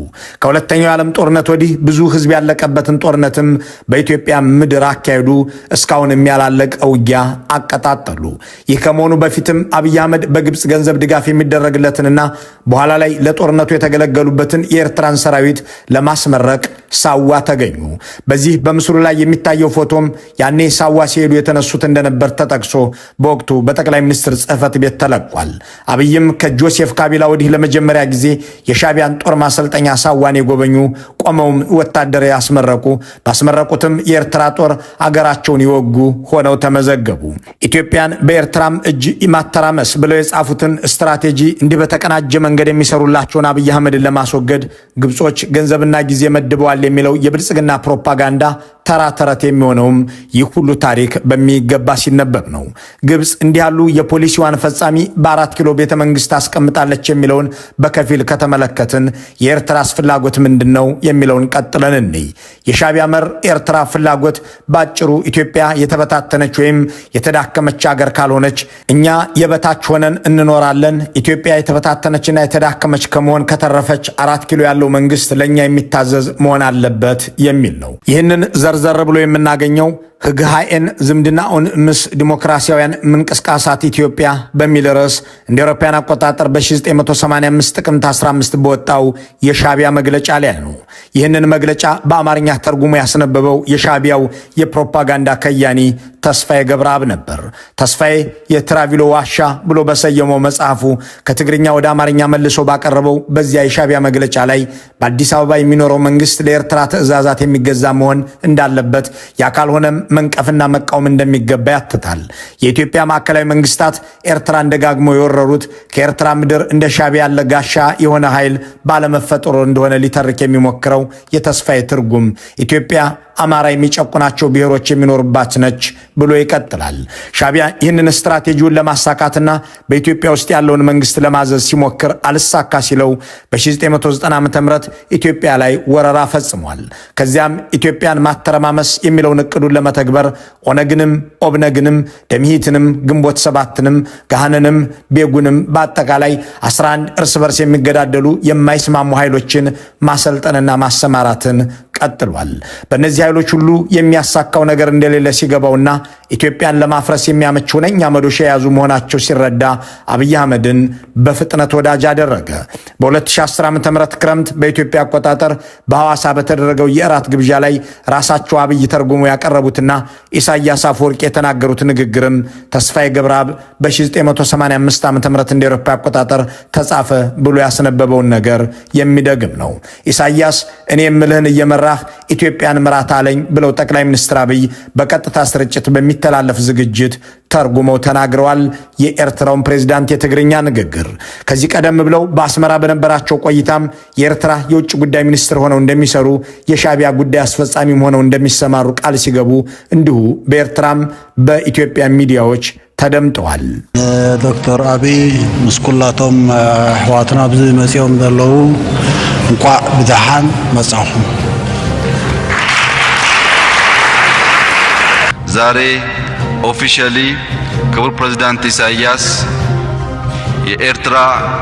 ከሁለተኛው የዓለም ጦርነት ወዲህ ብዙ ህዝብ ያለቀበትን ጦርነትም በኢትዮጵያ ምድር አካሄዱ። እስካሁን የሚያላለቀ ውጊያ አቀጣጠሉ። ይህ ከመሆኑ በፊትም አብይ አህመድ በግብፅ ገንዘብ ድጋፍ የሚደረግለትንና በኋላ ላይ ለጦርነቱ የተገለገሉበትን የኤርትራን ሰራዊት ለማስመረቅ ሳዋ ተገኙ። በዚህ በምስሉ ላይ የሚታየው ፎቶም ያኔ ሳዋ ሲሄዱ የተነሱት እንደነበር ተጠቅሶ በወቅቱ በጠቅላይ ሚኒስትር ጽሕፈት ቤት ተለቋል። አብይም ከጆሴፍ ካቢላ ወዲህ ለመጀመሪያ ጊዜ የሻቢያን ጦር ማሰልጠኛ ሳዋን የጎበኙ፣ ቆመውም ወታደር ያስመረቁ፣ ባስመረቁትም የኤርትራ ጦር አገራቸውን ይወጉ ሆነው ተመዘገቡ። ኢትዮጵያን በኤርትራም እጅ ማተራመስ ብለው የጻፉትን ስትራቴጂ እንዲህ በተቀናጀ መንገድ የሚሰሩላቸውን አብይ አህመድን ለማስወገድ ግብጾች ገንዘብና ጊዜ መድበዋል የሚለው የብልጽግና ፕሮፓጋንዳ ተራ ተረት የሚሆነውም ይህ ሁሉ ታሪክ በሚገባ ሲነበብ ነው። ግብፅ እንዲህ ያሉ የፖሊሲዋን ፈጻሚ በ4 ኪሎ ቤተ መንግስት አስቀምጣለች የሚለውን በከፊል ከተመለከትን የኤርትራስ ፍላጎት ምንድነው የሚለውን ቀጥለን እንይ። የሻዕቢያ መር ኤርትራ ፍላጎት ባጭሩ ኢትዮጵያ የተበታተነች ወይም የተዳከመች ሀገር ካልሆነች እኛ የበታች ሆነን እንኖራለን። ኢትዮጵያ የተበታተነችና የተዳከመች ከመሆን ከተረፈች 4 ኪሎ ያለው መንግስት ለኛ የሚታዘዝ መሆን አለበት የሚል ነው። ይህንን ዘርዘር ብሎ የምናገኘው ህግሃኤን ዝምድናውን ምስ ዲሞክራሲያውያን ምንቅስቃሳት ኢትዮጵያ በሚል ርዕስ እንደ አውሮፓውያን አቆጣጠር በ1985 ጥቅምት 15 በወጣው የሻዕቢያ መግለጫ ላይ ነው። ይህንን መግለጫ በአማርኛ ተርጉሞ ያስነበበው የሻዕቢያው የፕሮፓጋንዳ ከያኒ ተስፋዬ ገብረአብ ነበር። ተስፋዬ የትራቪሎ ዋሻ ብሎ በሰየመው መጽሐፉ ከትግርኛ ወደ አማርኛ መልሶ ባቀረበው በዚያ የሻዕቢያ መግለጫ ላይ በአዲስ አበባ የሚኖረው መንግስት ለኤርትራ ትዕዛዛት የሚገዛ መሆን እንዳለበት፣ ያ ካልሆነም መንቀፍና መቃወም እንደሚገባ ያትታል። የኢትዮጵያ ማዕከላዊ መንግስታት ኤርትራን ደጋግሞ የወረሩት ከኤርትራ ምድር እንደ ሻዕቢያ ያለ ጋሻ የሆነ ኃይል ባለመፈጠሩ እንደሆነ ሊተርክ የሚሞክረው የተስፋዬ ትርጉም ኢትዮጵያ አማራ የሚጨቁናቸው ብሔሮች የሚኖርባት ነች ብሎ ይቀጥላል። ሻዕቢያ ይህንን ስትራቴጂውን ለማሳካትና በኢትዮጵያ ውስጥ ያለውን መንግስት ለማዘዝ ሲሞክር አልሳካ ሲለው በ1990 ዓ.ም ኢትዮጵያ ላይ ወረራ ፈጽሟል። ከዚያም ኢትዮጵያን ማተረማመስ የሚለውን እቅዱን ለመተግበር ኦነግንም፣ ኦብነግንም፣ ደምሂትንም፣ ግንቦት ሰባትንም፣ ገሃንንም፣ ቤጉንም በአጠቃላይ 11 እርስ በርስ የሚገዳደሉ የማይስማሙ ኃይሎችን ማሰልጠንና ማሰማራትን ቀጥሏል። በእነዚህ ኃይሎች ሁሉ የሚያሳካው ነገር እንደሌለ ሲገባውና ኢትዮጵያን ለማፍረስ የሚያመች ሁነኛ መዶሻ የያዙ መሆናቸው ሲረዳ አብይ አህመድን በፍጥነት ወዳጅ አደረገ። በ2010 ዓ.ም ክረምት በኢትዮጵያ አቆጣጠር በሐዋሳ በተደረገው የእራት ግብዣ ላይ ራሳቸው አብይ ተርጉሞ ያቀረቡትና ኢሳያስ አፈወርቂ የተናገሩት ንግግርም ተስፋዬ ገብረአብ በ1985 ዓ.ም እንደ አውሮፓ አቆጣጠር ተጻፈ ብሎ ያስነበበውን ነገር የሚደግም ነው። ኢሳያስ እኔ የምልህን እየመራህ ኢትዮጵያን ምራት አለኝ ብለው ጠቅላይ ሚኒስትር አብይ በቀጥታ ስርጭት በሚተላለፍ ዝግጅት ተርጉመው ተናግረዋል። የኤርትራውን ፕሬዝዳንት የትግርኛ ንግግር ከዚህ ቀደም ብለው በአስመራ በነበራቸው ቆይታም የኤርትራ የውጭ ጉዳይ ሚኒስትር ሆነው እንደሚሰሩ፣ የሻዕቢያ ጉዳይ አስፈጻሚም ሆነው እንደሚሰማሩ ቃል ሲገቡ እንዲሁ በኤርትራም በኢትዮጵያ ሚዲያዎች ተደምጠዋል። ዶክተር አብይ ምስኩላቶም አሕዋትና ብዚ መጽኦም ዘለዉ እንኳ ብድሓን መጻኹም። ዛሬ ኦፊሻሊ ክቡር ፕሬዝዳንት ኢሳያስ የኤርትራ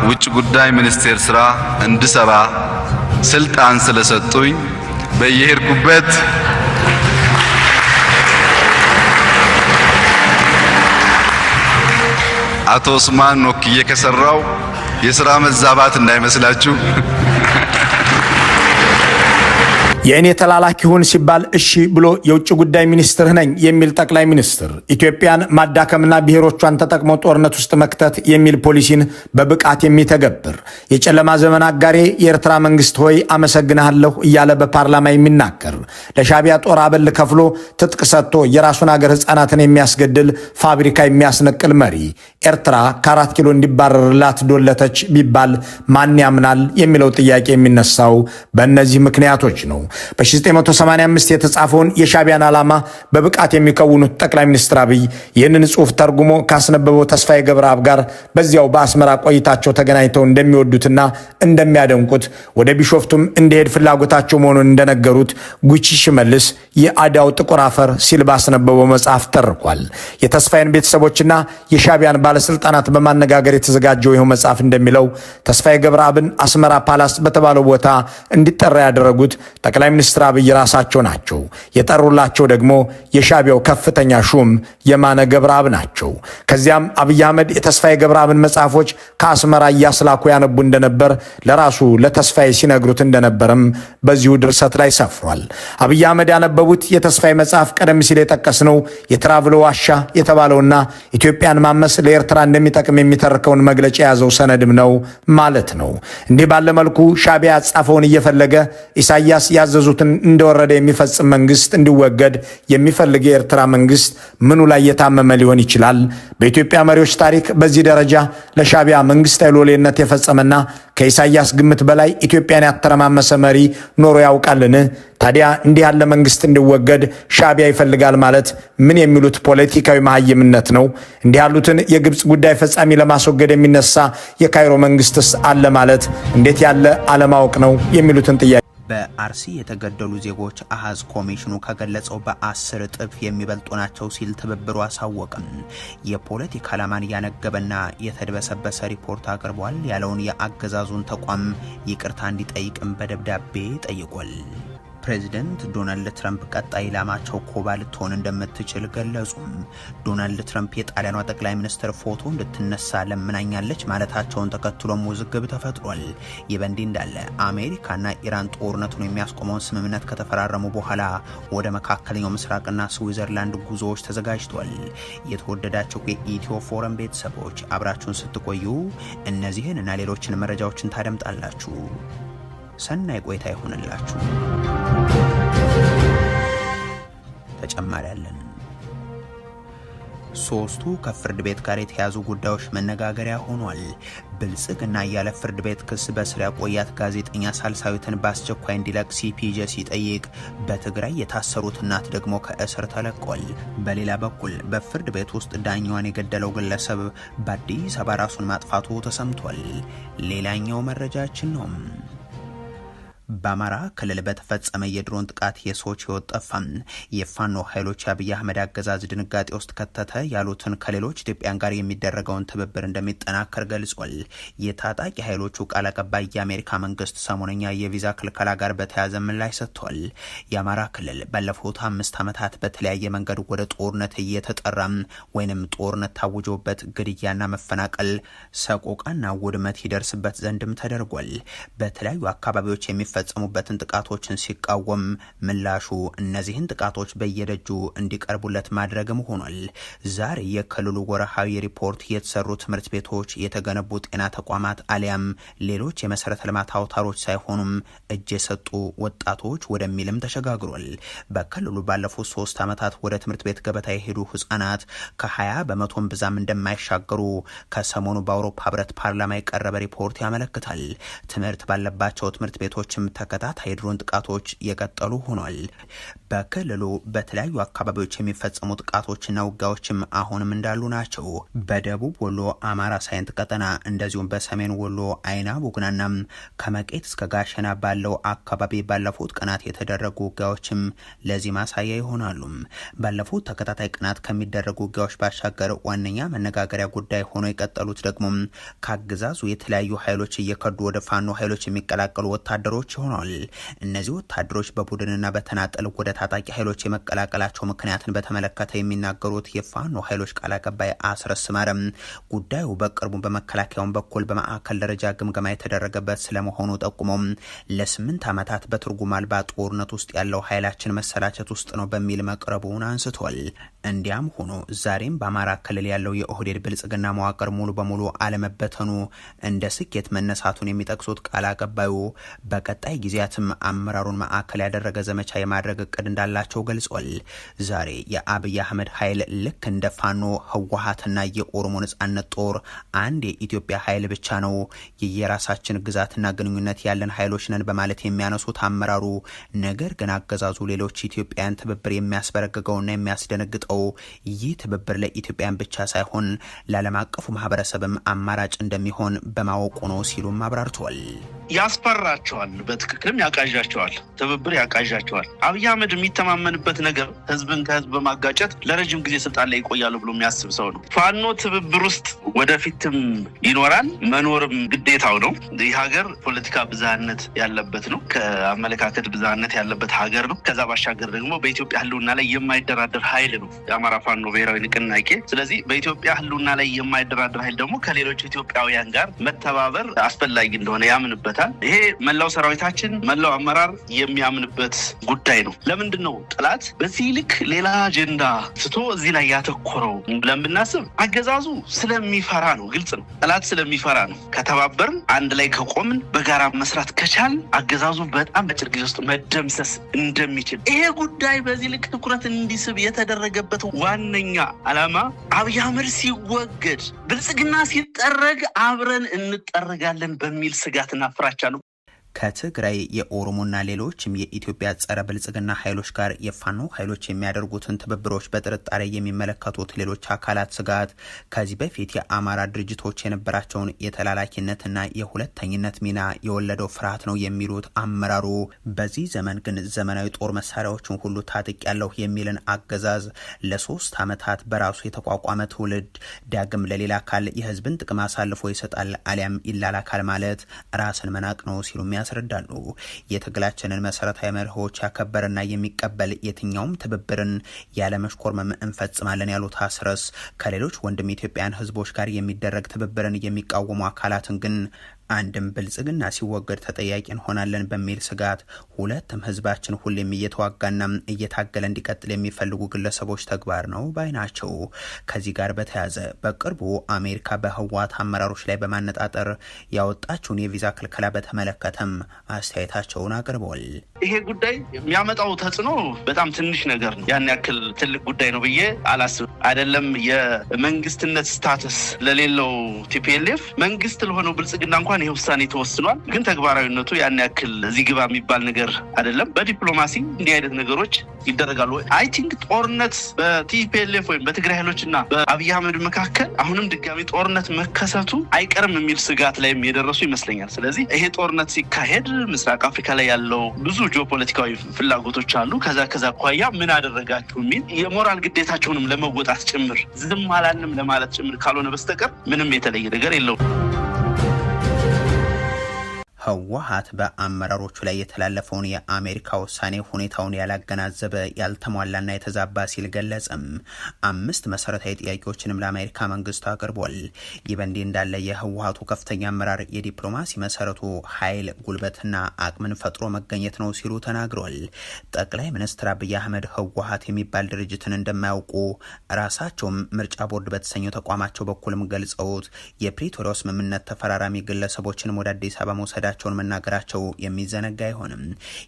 ውጭ ጉዳይ ሚኒስቴር ስራ እንድሰራ ስልጣን ስለሰጡኝ በየሄድኩበት አቶ ኡስማን ወክዬ ከሰራው የሥራ መዛባት እንዳይመስላችሁ። የእኔ ተላላኪ ሁን ሲባል እሺ ብሎ የውጭ ጉዳይ ሚኒስትር ነኝ የሚል ጠቅላይ ሚኒስትር ኢትዮጵያን ማዳከምና ብሔሮቿን ተጠቅሞ ጦርነት ውስጥ መክተት የሚል ፖሊሲን በብቃት የሚተገብር የጨለማ ዘመን አጋሬ የኤርትራ መንግስት ሆይ አመሰግናለሁ እያለ በፓርላማ የሚናገር ለሻዕቢያ ጦር አበል ከፍሎ ትጥቅ ሰጥቶ የራሱን አገር ህፃናትን የሚያስገድል ፋብሪካ የሚያስነቅል መሪ ኤርትራ ከ4 ኪሎ እንዲባረርላት ዶለተች ቢባል ማን ያምናል የሚለው ጥያቄ የሚነሳው በእነዚህ ምክንያቶች ነው። በ1985 የተጻፈውን የሻዕቢያን ዓላማ በብቃት የሚከውኑት ጠቅላይ ሚኒስትር አብይ ይህንን ጽሑፍ ተርጉሞ ካስነበበው ተስፋዬ ገብረአብ ጋር በዚያው በአስመራ ቆይታቸው ተገናኝተው እንደሚወዱትና እንደሚያደንቁት ወደ ቢሾፍቱም እንዲሄድ ፍላጎታቸው መሆኑን እንደነገሩት ጉቺ ሽመልስ የአዳው ጥቁር አፈር ሲል ባስነበበው መጽሐፍ ተርኳል። የተስፋዬን ቤተሰቦችና የሻዕቢያን ባለስልጣናት በማነጋገር የተዘጋጀው ይኸው መጽሐፍ እንደሚለው ተስፋዬ ገብረአብን አስመራ ፓላስ በተባለው ቦታ እንዲጠራ ያደረጉት ጠቅላይ ሚኒስትር አብይ ራሳቸው ናቸው። የጠሩላቸው ደግሞ የሻዕቢያው ከፍተኛ ሹም የማነ ገብረአብ ናቸው። ከዚያም አብይ አህመድ የተስፋዬ ገብረአብን መጽሐፎች ከአስመራ እያስላኩ ያነቡ እንደነበር ለራሱ ለተስፋዬ ሲነግሩት እንደነበርም በዚሁ ድርሰት ላይ ሰፍሯል። አብይ አህመድ ያነበቡት የተስፋዬ መጽሐፍ ቀደም ሲል የጠቀስነው የትራቭሎ ዋሻ የተባለውና ኢትዮጵያን ማመስ ለኤርትራ እንደሚጠቅም የሚተርከውን መግለጫ የያዘው ሰነድም ነው ማለት ነው። እንዲህ ባለ መልኩ ሻዕቢያ ያጻፈውን እየፈለገ ኢሳያስ ያዘዙትን እንደወረደ የሚፈጽም መንግስት እንዲወገድ የሚፈልግ የኤርትራ መንግስት ምኑ ላይ የታመመ ሊሆን ይችላል? በኢትዮጵያ መሪዎች ታሪክ በዚህ ደረጃ ለሻዕቢያ መንግስታዊ ሎሌነት የፈጸመና ከኢሳያስ ግምት በላይ ኢትዮጵያን ያተረማመሰ መሪ ኖሮ ያውቃልን? ታዲያ እንዲህ ያለ መንግስት እንዲወገድ ሻዕቢያ ይፈልጋል ማለት ምን የሚሉት ፖለቲካዊ መሐይምነት ነው? እንዲህ ያሉትን የግብፅ ጉዳይ ፈጻሚ ለማስወገድ የሚነሳ የካይሮ መንግስትስ አለ ማለት እንዴት ያለ አለማወቅ ነው የሚሉትን ጥያቄ በአርሲ የተገደሉ ዜጎች አሃዝ ኮሚሽኑ ከገለጸው በ10 እጥፍ የሚበልጡ ናቸው ሲል ትብብሩ አሳወቀም። የፖለቲካ ዓላማን ያነገበና የተደበሰበሰ ሪፖርት አቅርቧል ያለውን የአገዛዙን ተቋም ይቅርታ እንዲጠይቅም በደብዳቤ ጠይቋል። ፕሬዚደንት ዶናልድ ትራምፕ ቀጣይ ኢላማቸው ኩባ ልትሆን እንደምትችል ገለጹ። ዶናልድ ትራምፕ የጣሊያኗ ጠቅላይ ሚኒስትር ፎቶ እንድትነሳ ለምናኛለች ማለታቸውን ተከትሎም ውዝግብ ተፈጥሯል። ይህ በእንዲህ እንዳለ አሜሪካና ኢራን ጦርነቱን የሚያስቆመውን ስምምነት ከተፈራረሙ በኋላ ወደ መካከለኛው ምስራቅና ስዊዘርላንድ ጉዞዎች ተዘጋጅቷል። የተወደዳቸው የኢትዮ ፎረም ቤተሰቦች አብራችሁን ስትቆዩ እነዚህን እና ሌሎችን መረጃዎችን ታደምጣላችሁ። ሰናይ ቆይታ ይሆንላችሁ። ተጨማሪ ያለን ሶስቱ ከፍርድ ቤት ጋር የተያዙ ጉዳዮች መነጋገሪያ ሆኗል። ብልጽግና ያለ ፍርድ ቤት ክስ በስር ያቆያት ጋዜጠኛ ሳልሳዊትን በአስቸኳይ እንዲለቅ ሲፒጄ ሲጠይቅ፣ በትግራይ የታሰሩት እናት ደግሞ ከእስር ተለቋል። በሌላ በኩል በፍርድ ቤት ውስጥ ዳኛዋን የገደለው ግለሰብ በአዲስ አበባ ራሱን ማጥፋቱ ተሰምቷል። ሌላኛው መረጃችን ነው። በአማራ ክልል በተፈጸመ የድሮን ጥቃት የሰዎች ሕይወት ጠፋ። የፋኖ ኃይሎች አብይ አህመድ አገዛዝ ድንጋጤ ውስጥ ከተተ ያሉትን ከሌሎች ኢትዮጵያን ጋር የሚደረገውን ትብብር እንደሚጠናከር ገልጿል። የታጣቂ ኃይሎቹ ቃል አቀባይ የአሜሪካ መንግስት ሰሞነኛ የቪዛ ክልከላ ጋር በተያያዘ ምላሽ ሰጥቷል። የአማራ ክልል ባለፉት 5 ዓመታት በተለያየ መንገድ ወደ ጦርነት እየተጠራ ወይንም ጦርነት ታውጆበት ግድያና መፈናቀል፣ ሰቆቃና ውድመት ይደርስበት ዘንድም ተደርጓል። በተለያዩ አካባቢዎች ፈጸሙበትን ጥቃቶችን ሲቃወም ምላሹ እነዚህን ጥቃቶች በየደጁ እንዲቀርቡለት ማድረግም ሆኗል። ዛሬ የክልሉ ወርሃዊ ሪፖርት የተሰሩ ትምህርት ቤቶች፣ የተገነቡ ጤና ተቋማት አሊያም ሌሎች የመሰረተ ልማት አውታሮች ሳይሆኑም እጅ የሰጡ ወጣቶች ወደሚልም ተሸጋግሯል። በክልሉ ባለፉት 3 ዓመታት ወደ ትምህርት ቤት ገበታ የሄዱ ህጻናት ከ20 በመቶም ብዛም እንደማይሻገሩ ከሰሞኑ በአውሮፓ ህብረት ፓርላማ የቀረበ ሪፖርት ያመለክታል። ትምህርት ባለባቸው ትምህርት ቤቶች ተከታታይ ድሮን ጥቃቶች የቀጠሉ ሆኗል። በክልሉ በተለያዩ አካባቢዎች የሚፈጸሙ ጥቃቶችና ውጊያዎችም አሁንም እንዳሉ ናቸው። በደቡብ ወሎ አማራ ሳይንት ቀጠና እንደዚሁም በሰሜን ወሎ አይና ቡግናና ከመቄት እስከ ጋሸና ባለው አካባቢ ባለፉት ቀናት የተደረጉ ውጊያዎችም ለዚህ ማሳያ ይሆናሉ። ባለፉት ተከታታይ ቀናት ከሚደረጉ ውጊያዎች ባሻገር ዋነኛ መነጋገሪያ ጉዳይ ሆኖ የቀጠሉት ደግሞ ከአገዛዙ የተለያዩ ኃይሎች እየከዱ ወደ ፋኖ ኃይሎች የሚቀላቀሉ ወታደሮች ሆኗል። እነዚህ ወታደሮች በቡድንና በተናጠል ወደ ታጣቂ ኃይሎች የመቀላቀላቸው ምክንያትን በተመለከተ የሚናገሩት የፋኖ ኃይሎች ቃል አቀባይ አስረስ ማረም ጉዳዩ በቅርቡ በመከላከያው በኩል በማዕከል ደረጃ ግምገማ የተደረገበት ስለመሆኑ ጠቁመው ለ8 ዓመታት በትርጉም አልባ ጦርነት ውስጥ ያለው ኃይላችን መሰላቸት ውስጥ ነው በሚል መቅረቡን አንስቷል። እንዲያም ሆኖ ዛሬም በአማራ ክልል ያለው የኦህዴድ ብልጽግና መዋቅር ሙሉ በሙሉ አለመበተኑ እንደ ስኬት መነሳቱን የሚጠቅሱት ቃል አቀባዩ በቀጣይ ጊዜያትም አመራሩን ማዕከል ያደረገ ዘመቻ የማድረግ እቅድ እንዳላቸው ገልጿል። ዛሬ የአብይ አህመድ ኃይል ልክ እንደ ፋኖ፣ ህወሓትና የኦሮሞ ነጻነት ጦር አንድ የኢትዮጵያ ኃይል ብቻ ነው፣ የየራሳችን ግዛትና ግንኙነት ያለን ኃይሎች ነን በማለት የሚያነሱት አመራሩ፣ ነገር ግን አገዛዙ ሌሎች ኢትዮጵያን ትብብር የሚያስበረግገውና የሚያስደነግጠው ይህ ትብብር ለኢትዮጵያን ብቻ ሳይሆን ለዓለም አቀፉ ማህበረሰብም አማራጭ እንደሚሆን በማወቁ ነው ሲሉም አብራርተዋል። ያስፈራቸዋል፣ በትክክልም ያቃዣቸዋል፣ ትብብር ያቃዣቸዋል። አብይ አህመድ የሚተማመንበት ነገር ህዝብን ከህዝብ በማጋጨት ለረጅም ጊዜ ስልጣን ላይ ይቆያሉ ብሎ የሚያስብ ሰው ነው። ፋኖ ትብብር ውስጥ ወደፊትም ይኖራል፣ መኖርም ግዴታው ነው። ይህ ሀገር ፖለቲካ ብዝሃነት ያለበት ነው፣ ከአመለካከት ብዝሃነት ያለበት ሀገር ነው። ከዛ ባሻገር ደግሞ በኢትዮጵያ ህልውና ላይ የማይደራደር ኃይል ነው የአማራ ፋኖ ብሔራዊ ንቅናቄ። ስለዚህ በኢትዮጵያ ህልውና ላይ የማይደራደር ኃይል ደግሞ ከሌሎች ኢትዮጵያውያን ጋር መተባበር አስፈላጊ እንደሆነ ያምንበት ይኖርበታል። ይሄ መላው ሰራዊታችን መላው አመራር የሚያምንበት ጉዳይ ነው። ለምንድነው ጥላት በዚህ ልክ ሌላ አጀንዳ ስቶ እዚህ ላይ ያተኮረው ለምናስብ አገዛዙ ስለሚፈራ ነው። ግልጽ ነው። ጥላት ስለሚፈራ ነው። ከተባበርን አንድ ላይ ከቆምን በጋራ መስራት ከቻል አገዛዙ በጣም በአጭር ጊዜ ውስጥ መደምሰስ እንደሚችል ይሄ ጉዳይ በዚህ ልክ ትኩረት እንዲስብ የተደረገበት ዋነኛ ዓላማ አብይ አህመድ ሲወገድ ብልጽግና ሲጠረግ አብረን እንጠረጋለን በሚል ስጋትና ፍራቻ ነው። ከትግራይ የኦሮሞና ሌሎችም የኢትዮጵያ ጸረ ብልጽግና ኃይሎች ጋር የፋኖ ኃይሎች የሚያደርጉትን ትብብሮች በጥርጣሬ የሚመለከቱት ሌሎች አካላት ስጋት ከዚህ በፊት የአማራ ድርጅቶች የነበራቸውን የተላላኪነትና የሁለተኝነት ሚና የወለደው ፍርሃት ነው የሚሉት አመራሩ፣ በዚህ ዘመን ግን ዘመናዊ ጦር መሳሪያዎችን ሁሉ ታጥቅ ያለው የሚልን አገዛዝ ለ3 ዓመታት በራሱ የተቋቋመ ትውልድ ዳግም ለሌላ አካል የህዝብን ጥቅም አሳልፎ ይሰጣል አሊያም ይላላካል ማለት ራስን መናቅ ነው ሲሉ ያስረዳሉ። የትግላችንን መሰረታዊ መርሆች ያከበረና የሚቀበል የትኛውም ትብብርን ያለ መሽኮርመም እንፈጽማለን ያሉት አስረስ ከሌሎች ወንድም ኢትዮጵያን ህዝቦች ጋር የሚደረግ ትብብርን የሚቃወሙ አካላትን ግን አንድም ብልጽግና ሲወገድ ተጠያቂ እንሆናለን በሚል ስጋት ሁለቱም ህዝባችን ሁሌም እየተዋጋና እየታገለ እንዲቀጥል የሚፈልጉ ግለሰቦች ተግባር ነው ባይ ናቸው። ከዚህ ጋር በተያያዘ በቅርቡ አሜሪካ በህወሓት አመራሮች ላይ በማነጣጠር ያወጣችውን የቪዛ ክልከላ በተመለከተም አስተያየታቸውን አቅርበዋል። ይሄ ጉዳይ የሚያመጣው ተጽዕኖ በጣም ትንሽ ነገር ነው። ያን ያክል ትልቅ ጉዳይ ነው ብዬ አላስብም። አይደለም የመንግስትነት ስታተስ ለሌለው ቲፒኤልኤፍ መንግስት ለሆነው ብልጽግና እንኳን ይሄ ውሳኔ ተወስኗል። ግን ተግባራዊነቱ ያን ያክል እዚህ ግባ የሚባል ነገር አይደለም። በዲፕሎማሲ እንዲህ አይነት ነገሮች ይደረጋሉ። አይ ቲንክ ጦርነት በቲፒኤልኤፍ ወይም በትግራይ ኃይሎችና በአብይ አህመድ መካከል አሁንም ድጋሚ ጦርነት መከሰቱ አይቀርም የሚል ስጋት ላይም የደረሱ ይመስለኛል። ስለዚህ ይሄ ጦርነት ሲካሄድ ምስራቅ አፍሪካ ላይ ያለው ብዙ ጂኦፖለቲካዊ ፍላጎቶች አሉ። ከዛ አኳያ ምን አደረጋችሁ የሚል የሞራል ግዴታቸውንም ለመወጣት ጭምር ዝም አላልንም ለማለት ጭምር ካልሆነ በስተቀር ምንም የተለየ ነገር የለውም። ህወሓት በአመራሮቹ ላይ የተላለፈውን የአሜሪካ ውሳኔ ሁኔታውን ያላገናዘበ ያልተሟላና የተዛባ ሲል ገለጸም። 5 መሰረታዊ ጥያቄዎችንም ለአሜሪካ መንግስት አቅርቧል። ይህ በእንዲህ እንዳለ የህወሓቱ ከፍተኛ አመራር የዲፕሎማሲ መሰረቱ ኃይል፣ ጉልበትና አቅምን ፈጥሮ መገኘት ነው ሲሉ ተናግሯል። ጠቅላይ ሚኒስትር አብይ አህመድ ህወሓት የሚባል ድርጅትን እንደማያውቁ ራሳቸውም ምርጫ ቦርድ በተሰኘው ተቋማቸው በኩልም ገልጸውት የፕሪቶሪያው ስምምነት ተፈራራሚ ግለሰቦችንም ወደ አዲስ አበባ መውሰዳቸውን መናገራቸው የሚዘነጋ አይሆንም።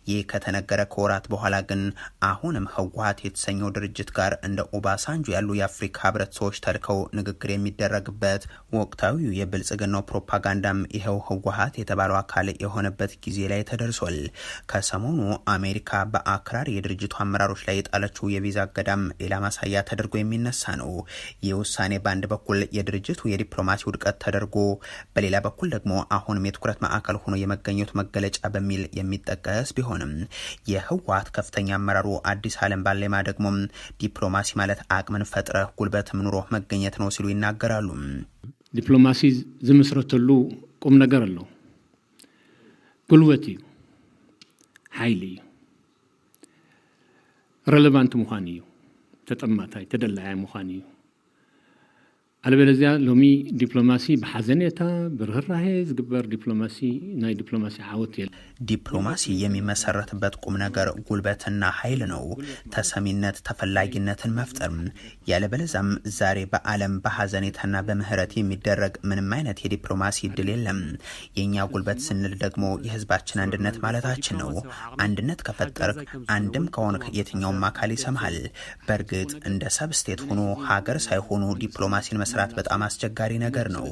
ይህ ከተነገረ ከወራት በኋላ ግን አሁንም ህወሓት የተሰኘው ድርጅት ጋር እንደ ኦባሳንጆ ያሉ የአፍሪካ ህብረት ሰዎች ተልከው ንግግር የሚደረግበት ወቅታዊው የብልጽግናው ፕሮፓጋንዳም ይኸው ህወሓት የተባለው አካል የሆነበት ጊዜ ላይ ተደርሷል። ከሰሞኑ አሜሪካ በአክራሪ የድርጅቱ አመራሮች ላይ የጣለችው የቪዛ እገዳም ሌላ ማሳያ ተደርጎ የሚነሳ ነው። ይህ ውሳኔ በአንድ በኩል የድርጅቱ የዲፕሎማሲ ውድቀት ተደርጎ በሌላ በኩል ደግሞ አሁንም የትኩረት ማዕከል ሆኖ የመገኘት መገለጫ በሚል የሚጠቀስ ቢሆንም የህወሓት ከፍተኛ አመራሩ አዲስ ዓለም ባሌማ ደግሞ ዲፕሎማሲ ማለት አቅምን ፈጥረህ ጉልበትም ኑሮ መገኘት ነው ሲሉ ይናገራሉ። ዲፕሎማሲ ዝምስረተሉ ቁም ነገር አለው። ጉልበት እዩ፣ ኃይል እዩ፣ ሬሌቫንት ምዃን እዩ፣ ተጠማታይ ተደላያ ምዃን እዩ። አለበለዚያ ሎሚ ዲፕሎማሲ በሐዘኔታ ብርህራሄ ዝግበር ዲፕሎማሲ ናይ ዲፕሎማሲ ዓወት የለ። ዲፕሎማሲ የሚመሰረትበት ቁም ነገር ጉልበትና ኃይል ነው፣ ተሰሚነት ተፈላጊነትን መፍጠር። ያለበለዚያም ዛሬ በዓለም በሐዘኔታና በምህረት የሚደረግ ምንም አይነት የዲፕሎማሲ እድል የለም። የኛ ጉልበት ስንል ደግሞ የህዝባችን አንድነት ማለታችን ነው። አንድነት ከፈጠር አንድም ከሆነ የትኛውም አካል ይሰማል። በእርግጥ እንደ ሰብስቴት ሆኖ ሀገር ሳይሆኑ ዲፕሎማሲን መስራት በጣም አስቸጋሪ ነገር ነው።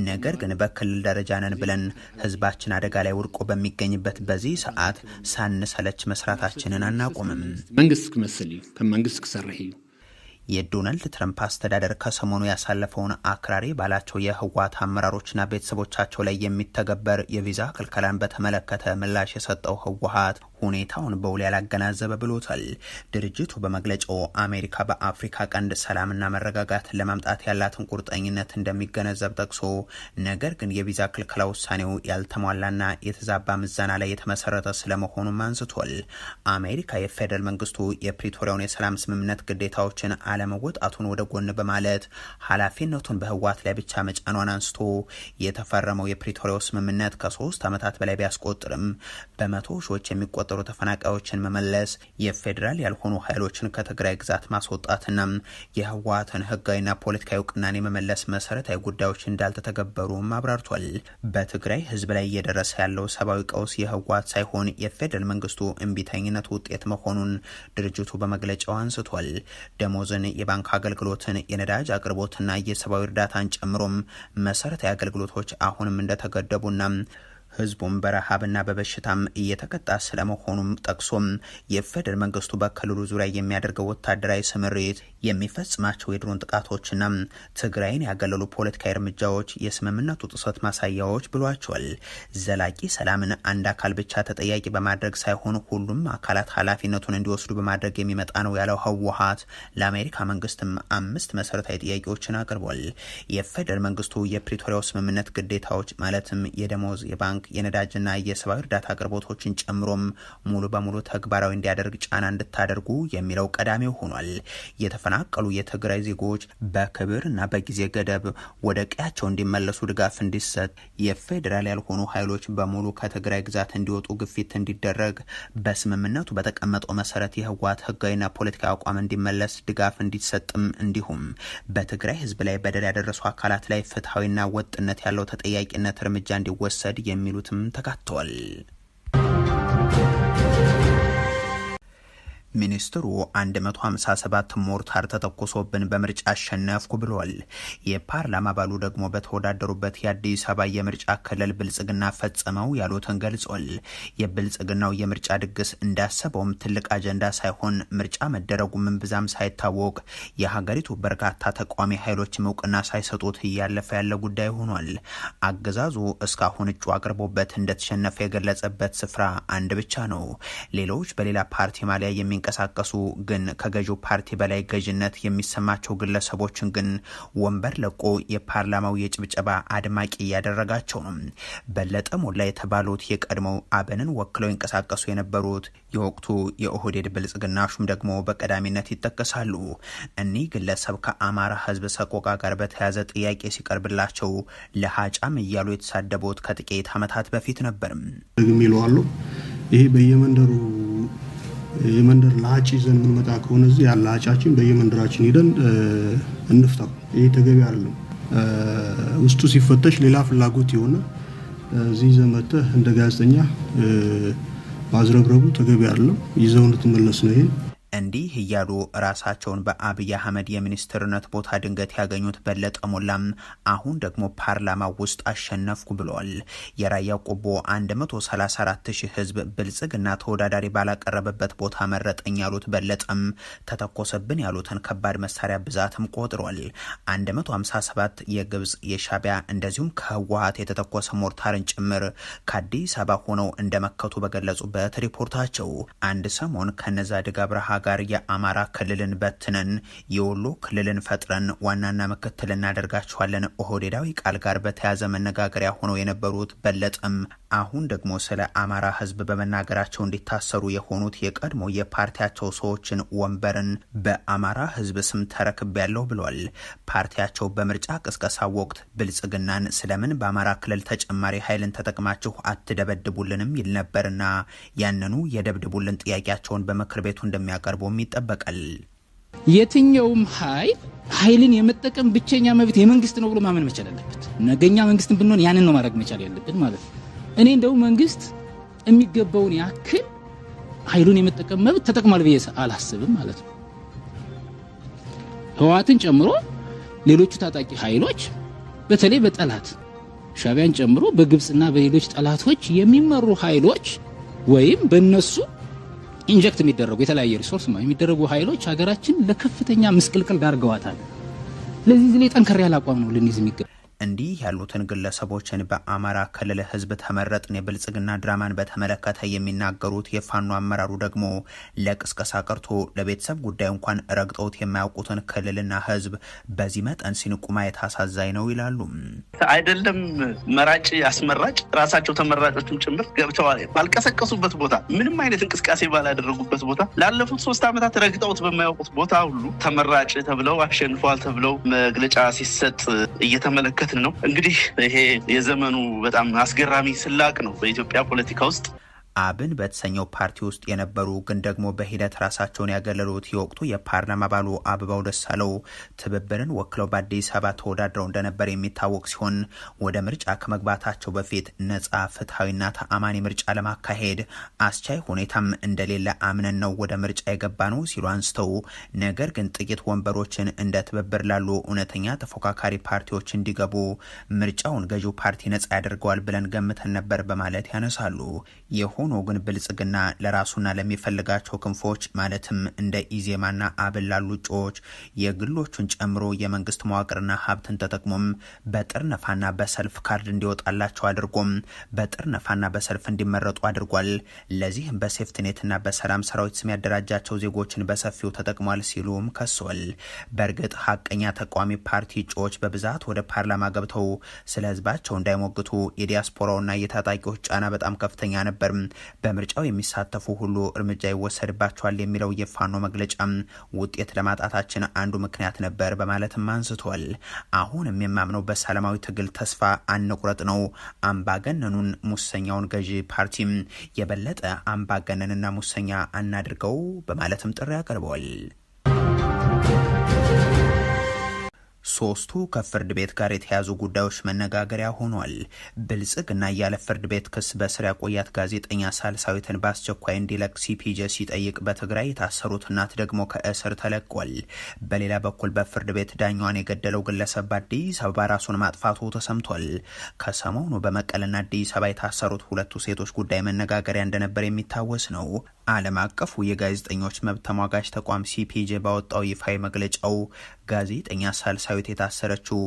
ነገር ግን በክልል ደረጃ ነን ብለን ህዝባችን አደጋ ላይ ወድቆ በሚገኝበት በዚህ ሰዓት ሳንሰለች መስራታችንን አናቆምም። መንግስት ክመስል እዩ፣ ከመንግስት ክሰርሕ እዩ። የዶናልድ ትራምፕ አስተዳደር ከሰሞኑ ያሳለፈውን አክራሪ ባላቸው የህወሓት አመራሮችና ቤተሰቦቻቸው ላይ የሚተገበር የቪዛ ክልከላን በተመለከተ ምላሽ የሰጠው ህወሓት ሁኔታውን በውል ያላገናዘበ ብሎታል። ድርጅቱ በመግለጫው አሜሪካ በአፍሪካ ቀንድ ሰላምና መረጋጋት ለማምጣት ያላትን ቁርጠኝነት እንደሚገነዘብ ጠቅሶ ነገር ግን የቪዛ ክልከላ ውሳኔው ያልተሟላና የተዛባ ምዘና ላይ የተመሰረተ ስለመሆኑም አንስቷል። አሜሪካ የፌደራል መንግስቱ የፕሪቶሪያውን የሰላም ስምምነት ግዴታዎችን አለመወጣቱን ወደ ጎን በማለት ኃላፊነቱን በህወሓት ላይ ብቻ መጫኗን አንስቶ የተፈረመው የፕሪቶሪያው ስምምነት ከ3 ዓመታት በላይ ቢያስቆጥርም በመቶ ሺዎች የሚቆጠሩ ተፈናቃዮችን መመለስ፣ የፌዴራል ያልሆኑ ኃይሎችን ከትግራይ ግዛት ማስወጣትና የህወሓትን ህጋዊና ፖለቲካዊ እውቅናን የመመለስ መሰረታዊ ጉዳዮች እንዳልተተገበሩ አብራርቷል። በትግራይ ህዝብ ላይ እየደረሰ ያለው ሰብአዊ ቀውስ የህወሓት ሳይሆን የፌዴራል መንግስቱ እምቢተኝነት ውጤት መሆኑን ድርጅቱ በመግለጫው አንስቷል። ደሞዝን፣ የባንክ አገልግሎትን፣ የነዳጅ አቅርቦትና የሰብአዊ እርዳታን ጨምሮም መሰረታዊ አገልግሎቶች አሁንም እንደተገደቡና ህዝቡም በረሃብና በበሽታም እየተቀጣ ስለመሆኑም ጠቅሶም የፌደራል መንግስቱ በክልሉ ዙሪያ የሚያደርገው ወታደራዊ ስምሪት፣ የሚፈጽማቸው የድሮን ጥቃቶችና ትግራይን ያገለሉ ፖለቲካዊ እርምጃዎች የስምምነቱ ጥሰት ማሳያዎች ብሏቸዋል። ዘላቂ ሰላምን አንድ አካል ብቻ ተጠያቂ በማድረግ ሳይሆን ሁሉም አካላት ኃላፊነቱን እንዲወስዱ በማድረግ የሚመጣ ነው ያለው ህወሓት ለአሜሪካ መንግስትም 5 መሰረታዊ ጥያቄዎችን አቅርቧል። የፌደራል መንግስቱ የፕሪቶሪያው ስምምነት ግዴታዎች ማለትም የደሞዝ፣ የባንክ፣ የነዳጅና የሰብአዊ እርዳታ አቅርቦቶችን ጨምሮም ሙሉ በሙሉ ተግባራዊ እንዲያደርግ ጫና እንድታደርጉ የሚለው ቀዳሚው ሆኗል። የተፈናቀሉ የትግራይ ዜጎች በክብርና በጊዜ ገደብ ወደ ቀያቸው እንዲመለሱ ድጋፍ እንዲሰጥ፣ የፌዴራል ያልሆኑ ኃይሎች በሙሉ ከትግራይ ግዛት እንዲወጡ ግፊት እንዲደረግ፣ በስምምነቱ በተቀመጠው መሰረት የህወሓት ህጋዊና ፖለቲካዊ አቋም እንዲመለስ ድጋፍ እንዲሰጥም እንዲሁም በትግራይ ህዝብ ላይ በደል ያደረሱ አካላት ላይ ፍትሐዊና ወጥነት ያለው ተጠያቂነት እርምጃ እንዲወሰድ የሚሉትም ተካተዋል። ሚኒስትሩ 157 ሞርታር ተተኮሶብን በምርጫ አሸነፍኩ ብለዋል። የፓርላማ አባሉ ደግሞ በተወዳደሩበት የአዲስ አበባ የምርጫ ክልል ብልጽግና ፈጸመው ያሉትን ገልጿል። የብልጽግናው የምርጫ ድግስ እንዳሰበውም ትልቅ አጀንዳ ሳይሆን ምርጫ መደረጉ ምን ብዛም ሳይታወቅ የሀገሪቱ በርካታ ተቃዋሚ ኃይሎች እውቅና ሳይሰጡት እያለፈ ያለ ጉዳይ ሆኗል። አገዛዙ እስካሁን እጩ አቅርቦበት እንደተሸነፈ የገለጸበት ስፍራ አንድ ብቻ ነው። ሌሎች በሌላ ፓርቲ ማሊያ የሚንቀሳቀሱ ግን ከገዢው ፓርቲ በላይ ገዥነት የሚሰማቸው ግለሰቦችን ግን ወንበር ለቆ የፓርላማው የጭብጨባ አድማቂ እያደረጋቸው ነው። በለጠ ሞላ የተባሉት የቀድሞው አብንን ወክለው ይንቀሳቀሱ የነበሩት የወቅቱ የኦህዴድ ብልጽግና ሹም ደግሞ በቀዳሚነት ይጠቀሳሉ። እኒህ ግለሰብ ከአማራ ህዝብ ሰቆቃ ጋር በተያያዘ ጥያቄ ሲቀርብላቸው ለሃጫም እያሉ የተሳደቡት ከጥቂት ዓመታት በፊት ነበር። ይሏሉ ይሄ በየመንደሩ የመንደር ላጭ ይዘን ምን መጣ ከሆነ እዚህ ያለ ላጫችን በየመንደራችን ሄደን እንፍታው። ይሄ ተገቢ አይደለም። ውስጡ ሲፈተሽ ሌላ ፍላጎት የሆነ እዚህ ዘመተ እንደ ጋዜጠኛ ማዝረግረቡ ተገቢ አይደለም። ይዘው እንድትመለስ ነው። ይሄ እንዲህ እያሉ ራሳቸውን በአብይ አህመድ የሚኒስትርነት ቦታ ድንገት ያገኙት በለጠ ሞላም አሁን ደግሞ ፓርላማ ውስጥ አሸነፍኩ ብለዋል። የራያ ቆቦ 134,000 ህዝብ ብልጽግና ተወዳዳሪ ባላቀረበበት ቦታ መረጠኝ ያሉት በለጠም ተተኮሰብን ያሉትን ከባድ መሳሪያ ብዛትም ቆጥሯል። 157 የግብጽ የሻቢያ እንደዚሁም ከህወሓት የተተኮሰ ሞርታርን ጭምር ከአዲስ አበባ ሆነው እንደመከቱ በገለጹበት ሪፖርታቸው አንድ ሰሞን ከነዛ ድጋ ብርሃ ጋር የአማራ ክልልን በትነን የወሎ ክልልን ፈጥረን ዋናና ምክትል እናደርጋቸዋለን ኦህዴዳዊ ቃል ጋር በተያዘ መነጋገሪያ ሆነው የነበሩት በለጠም አሁን ደግሞ ስለ አማራ ህዝብ በመናገራቸው እንዲታሰሩ የሆኑት የቀድሞ የፓርቲያቸው ሰዎችን ወንበርን በአማራ ህዝብ ስም ተረክቤያለሁ ብሏል። ፓርቲያቸው በምርጫ ቅስቀሳ ወቅት ብልጽግናን ስለምን በአማራ ክልል ተጨማሪ ኃይልን ተጠቅማችሁ አትደበድቡልንም ይል ነበርና ያንኑ የደብድቡልን ጥያቄያቸውን በምክር ቤቱ እንደሚያቀርቡም ይጠበቃል። የትኛውም ኃይልን የመጠቀም ብቸኛ መብት የመንግስት ነው ብሎ ማመን መቻል አለበት። ነገኛ መንግስትን ብንሆን ያንን ነው ማድረግ መቻል ያለብን ማለት ነው። እኔ እንደው መንግስት የሚገባውን ያክል ኃይሉን የመጠቀም መብት ተጠቅሟል ብዬ አላስብም ማለት ነው። ህወሓትን ጨምሮ ሌሎቹ ታጣቂ ኃይሎች በተለይ በጠላት ሻቢያን ጨምሮ በግብጽና በሌሎች ጠላቶች የሚመሩ ኃይሎች ወይም በእነሱ ኢንጀክት የሚደረጉ የተለያየ ሪሶርስ የሚደረጉ ኃይሎች ሀገራችን ለከፍተኛ ምስቅልቅል ዳርገዋታል። ለዚህ ጠንከር ያለ አቋም ነው ልንይዝ የሚገባ። እንዲህ ያሉትን ግለሰቦችን በአማራ ክልል ህዝብ ተመረጥን የብልጽግና ድራማን በተመለከተ የሚናገሩት የፋኖ አመራሩ ደግሞ ለቅስቀሳ ቀርቶ ለቤተሰብ ጉዳይ እንኳን ረግጠውት የማያውቁትን ክልልና ህዝብ በዚህ መጠን ሲንቁ ማየት አሳዛኝ ነው ይላሉ። አይደለም መራጭ አስመራጭ ራሳቸው ተመራጮችም ጭምር ገብተው ባልቀሰቀሱበት ቦታ ምንም አይነት እንቅስቃሴ ባላደረጉበት ቦታ ላለፉት 3 ዓመታት ረግጠውት በማያውቁት ቦታ ሁሉ ተመራጭ ተብለው አሸንፈዋል ተብለው መግለጫ ሲሰጥ እየተመለከትን ነው። እንግዲህ ይሄ የዘመኑ በጣም አስገራሚ ስላቅ ነው በኢትዮጵያ ፖለቲካ ውስጥ። አብን በተሰኘው ፓርቲ ውስጥ የነበሩ ግን ደግሞ በሂደት ራሳቸውን ያገለሉት የወቅቱ የፓርላማ አባሉ አበባው ደሳለው ትብብርን ወክለው በአዲስ አበባ ተወዳድረው እንደነበር የሚታወቅ ሲሆን ወደ ምርጫ ከመግባታቸው በፊት ነጻ ፍትሐዊና ተአማኒ ምርጫ ለማካሄድ አስቻይ ሁኔታም እንደሌለ አምነን ነው ወደ ምርጫ የገባ ነው ሲሉ አንስተው ነገር ግን ጥቂት ወንበሮችን እንደ ትብብር ላሉ እውነተኛ ተፎካካሪ ፓርቲዎች እንዲገቡ ምርጫውን ገዢው ፓርቲ ነጻ ያደርገዋል ብለን ገምተን ነበር በማለት ያነሳሉ። ሆኖ ግን ብልጽግና ለራሱና ለሚፈልጋቸው ክንፎች ማለትም እንደ ኢዜማና አብን ላሉ እጩዎች የግሎቹን ጨምሮ የመንግስት መዋቅርና ሀብትን ተጠቅሞም በጥርነፋና በሰልፍ ካርድ እንዲወጣላቸው አድርጎም በጥርነፋና በሰልፍ እንዲመረጡ አድርጓል። ለዚህም በሴፍትኔትና በሰላም ሰራዊት ስም ያደራጃቸው ዜጎችን በሰፊው ተጠቅሟል ሲሉም ከሷል። በእርግጥ ሀቀኛ ተቃዋሚ ፓርቲ እጩዎች በብዛት ወደ ፓርላማ ገብተው ስለ ህዝባቸው እንዳይሞግቱ የዲያስፖራውና የታጣቂዎች ጫና በጣም ከፍተኛ ነበር። በምርጫው የሚሳተፉ ሁሉ እርምጃ ይወሰድባቸዋል የሚለው የፋኖ መግለጫ ውጤት ለማጣታችን አንዱ ምክንያት ነበር በማለትም አንስቷል። አሁንም የማምነው በሰላማዊ ትግል ተስፋ አንቁረጥ ነው። አምባገነኑን ሙሰኛውን ገዢ ፓርቲ የበለጠ አምባገነንና ሙሰኛ አናድርገው በማለትም ጥሪ አቅርበዋል። ሶስቱ ከፍርድ ቤት ጋር የተያዙ ጉዳዮች መነጋገሪያ ሆኗል። ብልጽግና ያለ ፍርድ ቤት ክስ በስር ያቆያት ጋዜጠኛ ሳልሳዊትን በአስቸኳይ እንዲለቅ ሲፒጄ ሲጠይቅ በትግራይ የታሰሩት እናት ደግሞ ከእስር ተለቋል። በሌላ በኩል በፍርድ ቤት ዳኛዋን የገደለው ግለሰብ በአዲስ አበባ ራሱን ማጥፋቱ ተሰምቷል። ከሰሞኑ በመቀለና አዲስ አበባ የታሰሩት ሁለቱ ሴቶች ጉዳይ መነጋገሪያ እንደነበር የሚታወስ ነው። ዓለም አቀፉ የጋዜጠኞች መብት ተሟጋች ተቋም ሲፒጄ ባወጣው ይፋዊ መግለጫው ጋዜጠኛ ሳልሳዊት የታሰረችው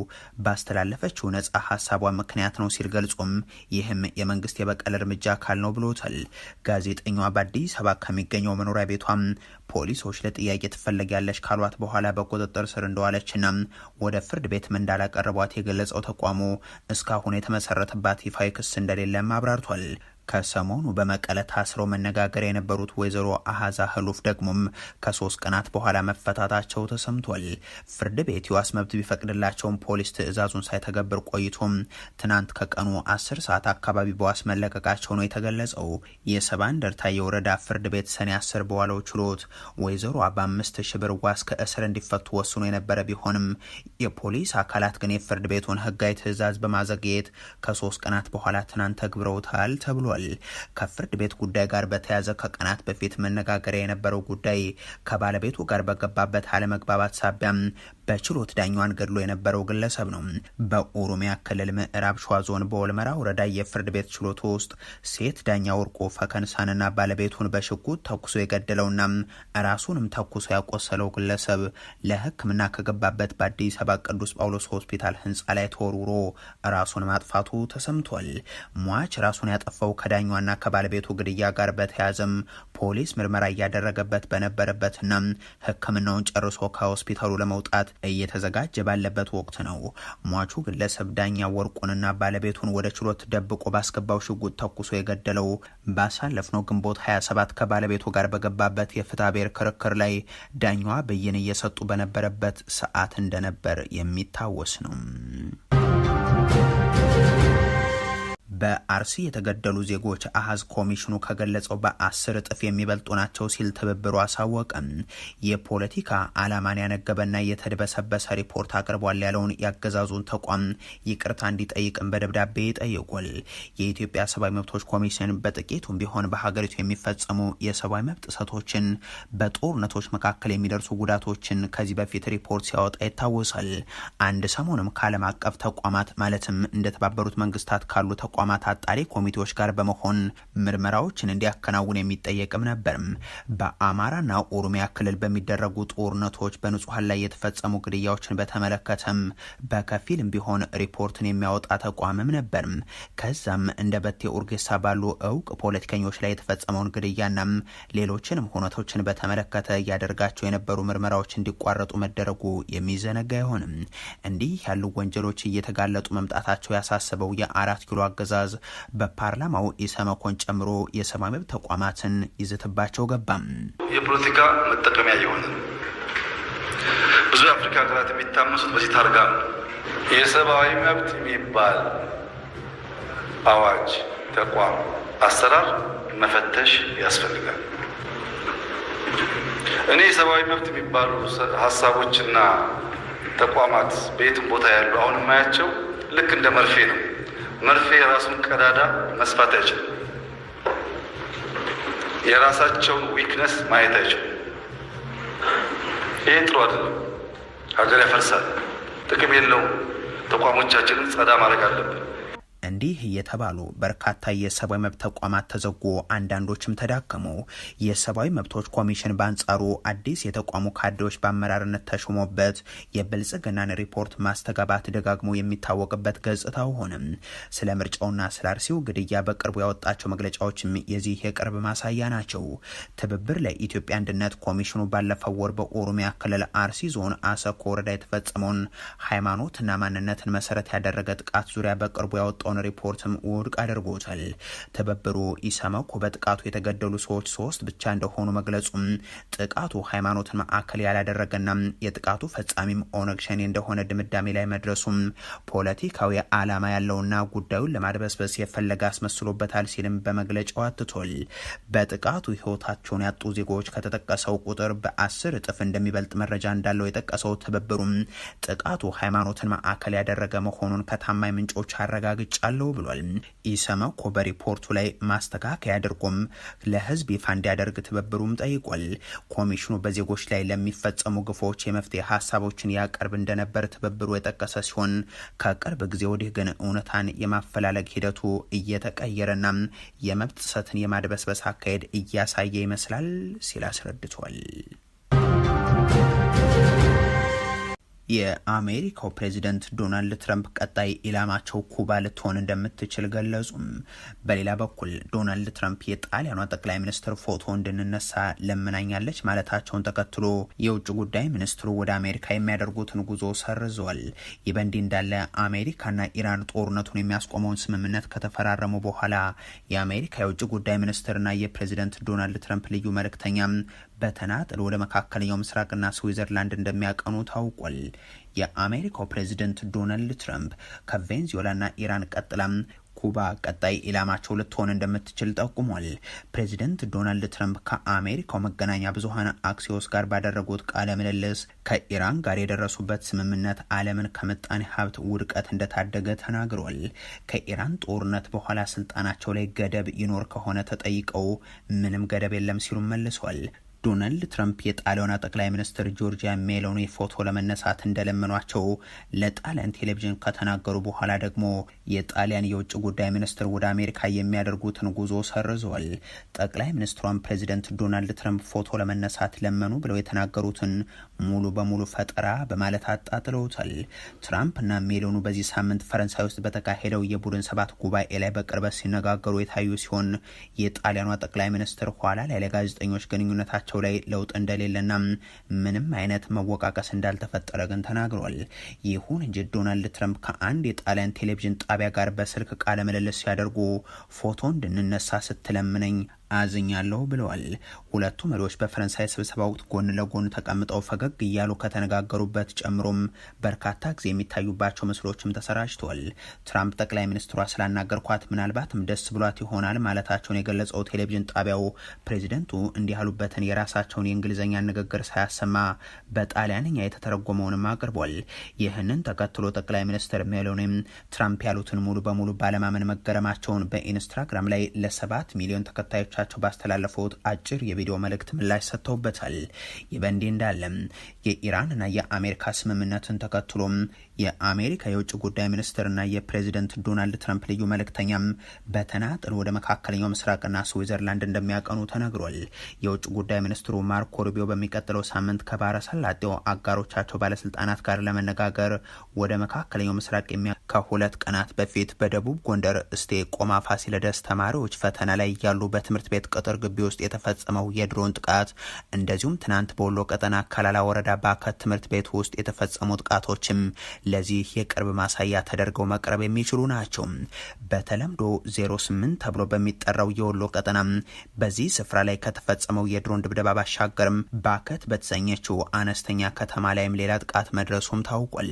ባስተላለፈችው ነጻ ሀሳቧ ምክንያት ነው ሲል ገልጾም ይህም የመንግስት የበቀል እርምጃ አካል ነው ብሎታል። ጋዜጠኛዋ በአዲስ አበባ ከሚገኘው መኖሪያ ቤቷም ፖሊሶች ለጥያቄ ትፈለጊያለሽ ካሏት በኋላ በቁጥጥር ስር እንደዋለችና ወደ ፍርድ ቤትም እንዳላቀረቧት የገለጸው ተቋሙ እስካሁን የተመሰረተባት ይፋዊ ክስ እንደሌለም አብራርቷል። ከሰሞኑ በመቀለ ታስረው መነጋገር የነበሩት ወይዘሮ አሃዛ ህሉፍ ደግሞም ከ3 ቀናት በኋላ መፈታታቸው ተሰምቷል። ፍርድ ቤት የዋስ መብት ቢፈቅድላቸውም ፖሊስ ትዕዛዙን ሳይተገብር ቆይቶም ትናንት ከቀኑ 10 ሰዓት አካባቢ በዋስ መለቀቃቸው ነው የተገለጸው። የሰባ እንደርታ የወረዳ ፍርድ ቤት ሰኔ 10 በዋለው ችሎት ወይዘሮ በ5,000 ብር ዋስ ከእስር እንዲፈቱ ወስኖ የነበረ ቢሆንም የፖሊስ አካላት ግን የፍርድ ቤቱን ህጋዊ ትዕዛዝ በማዘግየት ከ3 ቀናት በኋላ ትናንት ተግብረውታል ተብሏል። ከፍርድ ቤት ጉዳይ ጋር በተያያዘ ከቀናት በፊት መነጋገሪያ የነበረው ጉዳይ ከባለቤቱ ጋር በገባበት አለመግባባት ሳቢያም በችሎት ዳኛዋን ገድሎ የነበረው ግለሰብ ነው። በኦሮሚያ ክልል ምዕራብ ሸዋ ዞን በወልመራ ወረዳ የፍርድ ቤት ችሎት ውስጥ ሴት ዳኛ ወርቆ ፈከንሳንና ባለቤቱን በሽጉጥ ተኩሶ የገደለውና ራሱንም ተኩሶ ያቆሰለው ግለሰብ ለሕክምና ከገባበት በአዲስ አበባ ቅዱስ ጳውሎስ ሆስፒታል ህንፃ ላይ ተወርውሮ ራሱን ማጥፋቱ ተሰምቷል። ሟች ራሱን ያጠፋው ከዳኛዋና ከባለቤቱ ግድያ ጋር በተያያዘም ፖሊስ ምርመራ እያደረገበት በነበረበትና ሕክምናውን ጨርሶ ከሆስፒታሉ ለመውጣት እየተዘጋጀ ባለበት ወቅት ነው። ሟቹ ግለሰብ ዳኛ ወርቁንና ባለቤቱን ወደ ችሎት ደብቆ ባስገባው ሽጉጥ ተኩሶ የገደለው ባሳለፍነው ግንቦት 27 ከባለቤቱ ጋር በገባበት የፍትሐ ብሔር ክርክር ላይ ዳኛዋ ብይን እየሰጡ በነበረበት ሰዓት እንደነበር የሚታወስ ነው። በአርሲ የተገደሉ ዜጎች አሃዝ ኮሚሽኑ ከገለጸው በ10 እጥፍ የሚበልጡ ናቸው ሲል ትብብሩ አሳወቀም። የፖለቲካ ዓላማን ያነገበና የተደበሰበሰ ሪፖርት አቅርቧል ያለውን ያገዛዙን ተቋም ይቅርታ እንዲጠይቅም በደብዳቤ ጠይቋል። የኢትዮጵያ ሰብአዊ መብቶች ኮሚሽን በጥቂቱም ቢሆን በሀገሪቱ የሚፈጸሙ የሰብአዊ መብት ጥሰቶችን፣ በጦርነቶች መካከል የሚደርሱ ጉዳቶችን ከዚህ በፊት ሪፖርት ሲያወጣ ይታወሳል። አንድ ሰሞንም ከዓለም አቀፍ ተቋማት ማለትም እንደተባበሩት መንግስታት ካሉ ተቋማት አጣሪ ኮሚቴዎች ጋር በመሆን ምርመራዎችን እንዲያከናውን የሚጠየቅም ነበር። በአማራና ኦሮሚያ ክልል በሚደረጉ ጦርነቶች በንጹሃን ላይ የተፈጸሙ ግድያዎችን በተመለከተም በከፊልም ቢሆን ሪፖርትን የሚያወጣ ተቋምም ነበር። ከዛም እንደ በቴ ኡርጌሳ ባሉ እውቅ ፖለቲከኞች ላይ የተፈጸመውን ግድያና ሌሎችንም ሁነቶችን በተመለከተ ያደርጋቸው የነበሩ ምርመራዎች እንዲቋረጡ መደረጉ የሚዘነጋ አይሆንም። እንዲህ ያሉ ወንጀሎች እየተጋለጡ መምጣታቸው ያሳሰበው የ4 ኪሎ አገዛዝ በፓርላማው ኢሰመኮን ጨምሮ የሰብአዊ መብት ተቋማትን ይዘትባቸው ገባም። የፖለቲካ መጠቀሚያ የሆነ ብዙ የአፍሪካ ሀገራት የሚታመሱት በዚህ ታርጋ ነው። የሰብአዊ መብት የሚባል አዋጅ ተቋም አሰራር መፈተሽ ያስፈልጋል። እኔ የሰብአዊ መብት የሚባሉ ሀሳቦችና ተቋማት በየትም ቦታ ያሉ አሁን የማያቸው ልክ እንደ መርፌ ነው። መርፌ የራሱን ቀዳዳ መስፋት አይችልም። የራሳቸውን ዊክነስ ማየት አይችልም። ይሄ ጥሩ አይደለም። ሀገር ያፈርሳል፣ ጥቅም የለውም። ተቋሞቻችንን ጸዳ ማድረግ አለብን። እንዲህ የተባሉ በርካታ የሰብአዊ መብት ተቋማት ተዘጉ፣ አንዳንዶችም ተዳከሙ። የሰብአዊ መብቶች ኮሚሽን በአንጻሩ አዲስ የተቋሙ ካድሬዎች በአመራርነት ተሾሞበት የብልጽግናን ሪፖርት ማስተጋባት ደጋግሞ የሚታወቅበት ገጽታው ሆነም። ስለ ምርጫውና ስለ አርሲው ግድያ በቅርቡ ያወጣቸው መግለጫዎችም የዚህ የቅርብ ማሳያ ናቸው። ትብብር ለኢትዮጵያ አንድነት ኮሚሽኑ ባለፈው ወር በኦሮሚያ ክልል አርሲ ዞን አሰኮ ወረዳ የተፈጸመውን ሃይማኖትና ማንነትን መሰረት ያደረገ ጥቃት ዙሪያ በቅርቡ ያወጣው ሪፖርትም ውድቅ አድርጎታል። ትብብሩ ኢሰመኮ በጥቃቱ የተገደሉ ሰዎች 3 ብቻ እንደሆኑ መግለጹም ጥቃቱ ሃይማኖትን ማዕከል ያላደረገና የጥቃቱ ፈጻሚም ኦነግ ሸኔ እንደሆነ ድምዳሜ ላይ መድረሱም ፖለቲካዊ ዓላማ ያለውና ጉዳዩን ለማድበስበስ የፈለገ አስመስሎበታል ሲልም በመግለጫው አትቷል። በጥቃቱ ህይወታቸውን ያጡ ዜጎች ከተጠቀሰው ቁጥር በ10 እጥፍ እንደሚበልጥ መረጃ እንዳለው የጠቀሰው ትብብሩም ጥቃቱ ሃይማኖትን ማዕከል ያደረገ መሆኑን ከታማኝ ምንጮች አረጋግጫ አለው ብሏል። ኢሰመኮ በሪፖርቱ ላይ ማስተካከያ አድርጎም ለህዝብ ይፋ እንዲያደርግ ትብብሩም ጠይቋል። ኮሚሽኑ በዜጎች ላይ ለሚፈጸሙ ግፎች የመፍትሄ ሀሳቦችን ያቀርብ እንደነበር ትብብሩ የጠቀሰ ሲሆን ከቅርብ ጊዜ ወዲህ ግን እውነታን የማፈላለግ ሂደቱ እየተቀየረና የመብት ጥሰትን የማድበስበስ አካሄድ እያሳየ ይመስላል ሲል አስረድቷል። የአሜሪካው ፕሬዚደንት ዶናልድ ትራምፕ ቀጣይ ኢላማቸው ኩባ ልትሆን እንደምትችል ገለጹም። በሌላ በኩል ዶናልድ ትራምፕ የጣሊያኗ ጠቅላይ ሚኒስትር ፎቶ እንድንነሳ ለምናኛለች ማለታቸውን ተከትሎ የውጭ ጉዳይ ሚኒስትሩ ወደ አሜሪካ የሚያደርጉትን ጉዞ ሰርዘዋል። ይህ በእንዲህ እንዳለ አሜሪካና ኢራን ጦርነቱን የሚያስቆመውን ስምምነት ከተፈራረሙ በኋላ የአሜሪካ የውጭ ጉዳይ ሚኒስትርና የፕሬዚደንት ዶናልድ ትራምፕ ልዩ መልእክተኛም በተናጠል ወደ መካከለኛው ምስራቅና ስዊዘርላንድ እንደሚያቀኑ ታውቋል። የአሜሪካው ፕሬዚደንት ዶናልድ ትራምፕ ከቬንዙዌላና ኢራን ቀጥላም ኩባ ቀጣይ ኢላማቸው ልትሆን እንደምትችል ጠቁሟል። ፕሬዚደንት ዶናልድ ትራምፕ ከአሜሪካው መገናኛ ብዙሃን አክሲዮስ ጋር ባደረጉት ቃለ ምልልስ ከኢራን ጋር የደረሱበት ስምምነት ዓለምን ከምጣኔ ሀብት ውድቀት እንደታደገ ተናግሯል። ከኢራን ጦርነት በኋላ ስልጣናቸው ላይ ገደብ ይኖር ከሆነ ተጠይቀው ምንም ገደብ የለም ሲሉ መልሷል። ዶናልድ ትራምፕ የጣሊያኗ ጠቅላይ ሚኒስትር ጆርጂያ ሜሎኒ ፎቶ ለመነሳት እንደለመኗቸው ለጣሊያን ቴሌቪዥን ከተናገሩ በኋላ ደግሞ የጣሊያን የውጭ ጉዳይ ሚኒስትር ወደ አሜሪካ የሚያደርጉትን ጉዞ ሰርዘዋል። ጠቅላይ ሚኒስትሯን ፕሬዚደንት ዶናልድ ትራምፕ ፎቶ ለመነሳት ለመኑ ብለው የተናገሩትን ሙሉ በሙሉ ፈጠራ በማለት አጣጥለውታል። ትራምፕና ሜሎኑ በዚህ ሳምንት ፈረንሳይ ውስጥ በተካሄደው የቡድን 7 ጉባኤ ላይ በቅርበት ሲነጋገሩ የታዩ ሲሆን የጣሊያኗ ጠቅላይ ሚኒስትር ኋላ ላይ ለጋዜጠኞች ግንኙነታቸው ላይ ለውጥ እንደሌለና ምንም አይነት መወቃቀስ እንዳልተፈጠረ ግን ተናግሯል። ይሁን እንጂ ዶናልድ ትራምፕ ከአንድ የጣሊያን ቴሌቪዥን ጣቢያ ጋር በስልክ ቃለ ምልልስ ሲያደርጉ ፎቶ እንድንነሳ ስትለምነኝ አዝኛለሁ ብለዋል። ሁለቱ መሪዎች በፈረንሳይ ስብሰባ ወቅት ጎን ለጎን ተቀምጠው ፈገግ እያሉ ከተነጋገሩበት ጨምሮም በርካታ ጊዜ የሚታዩባቸው ምስሎችም ተሰራጭተዋል። ትራምፕ ጠቅላይ ሚኒስትሯ ስላናገርኳት ምናልባትም ደስ ብሏት ይሆናል ማለታቸውን የገለጸው ቴሌቪዥን ጣቢያው ፕሬዚደንቱ እንዲህ ያሉበትን የራሳቸውን የእንግሊዝኛ ንግግር ሳያሰማ በጣሊያንኛ የተተረጎመውንም አቅርቧል። ይህንን ተከትሎ ጠቅላይ ሚኒስትር ሜሎኒም ትራምፕ ያሉትን ሙሉ በሙሉ ባለማመን መገረማቸውን በኢንስታግራም ላይ ለ7 ሚሊዮን ተከታዮች ባስተላለፉት አጭር የቪዲዮ መልእክት ምላሽ ሰጥተውበታል። ይህ በእንዲህ እንዳለ የኢራንና የአሜሪካ ስምምነትን ተከትሎም የአሜሪካ የውጭ ጉዳይ ሚኒስትርና የፕሬዚደንት ዶናልድ ትራምፕ ልዩ መልእክተኛም በተናጥል ወደ መካከለኛው ምስራቅና ስዊዘርላንድ እንደሚያቀኑ ተነግሯል። የውጭ ጉዳይ ሚኒስትሩ ማርኮ ሩቢዮ በሚቀጥለው ሳምንት ከባህረ ሰላጤው አጋሮቻቸው ባለስልጣናት ጋር ለመነጋገር ወደ መካከለኛው ምስራቅ ከሁለት ቀናት በፊት በደቡብ ጎንደር እስቴ ቆማ ፋሲለደስ ተማሪዎች ፈተና ላይ ያሉ በትምህርት ቤት ቅጥር ግቢ ውስጥ የተፈጸመው የድሮን ጥቃት እንደዚሁም ትናንት በወሎ ቀጠና ከላላ ወረዳ ባከት ትምህርት ቤት ውስጥ የተፈጸሙ ጥቃቶችም ለዚህ የቅርብ ማሳያ ተደርገው መቅረብ የሚችሉ ናቸው። በተለምዶ 08 ተብሎ በሚጠራው የወሎ ቀጠና በዚህ ስፍራ ላይ ከተፈጸመው የድሮን ድብደባ ባሻገርም ባከት በተሰኘችው አነስተኛ ከተማ ላይም ሌላ ጥቃት መድረሱም ታውቋል።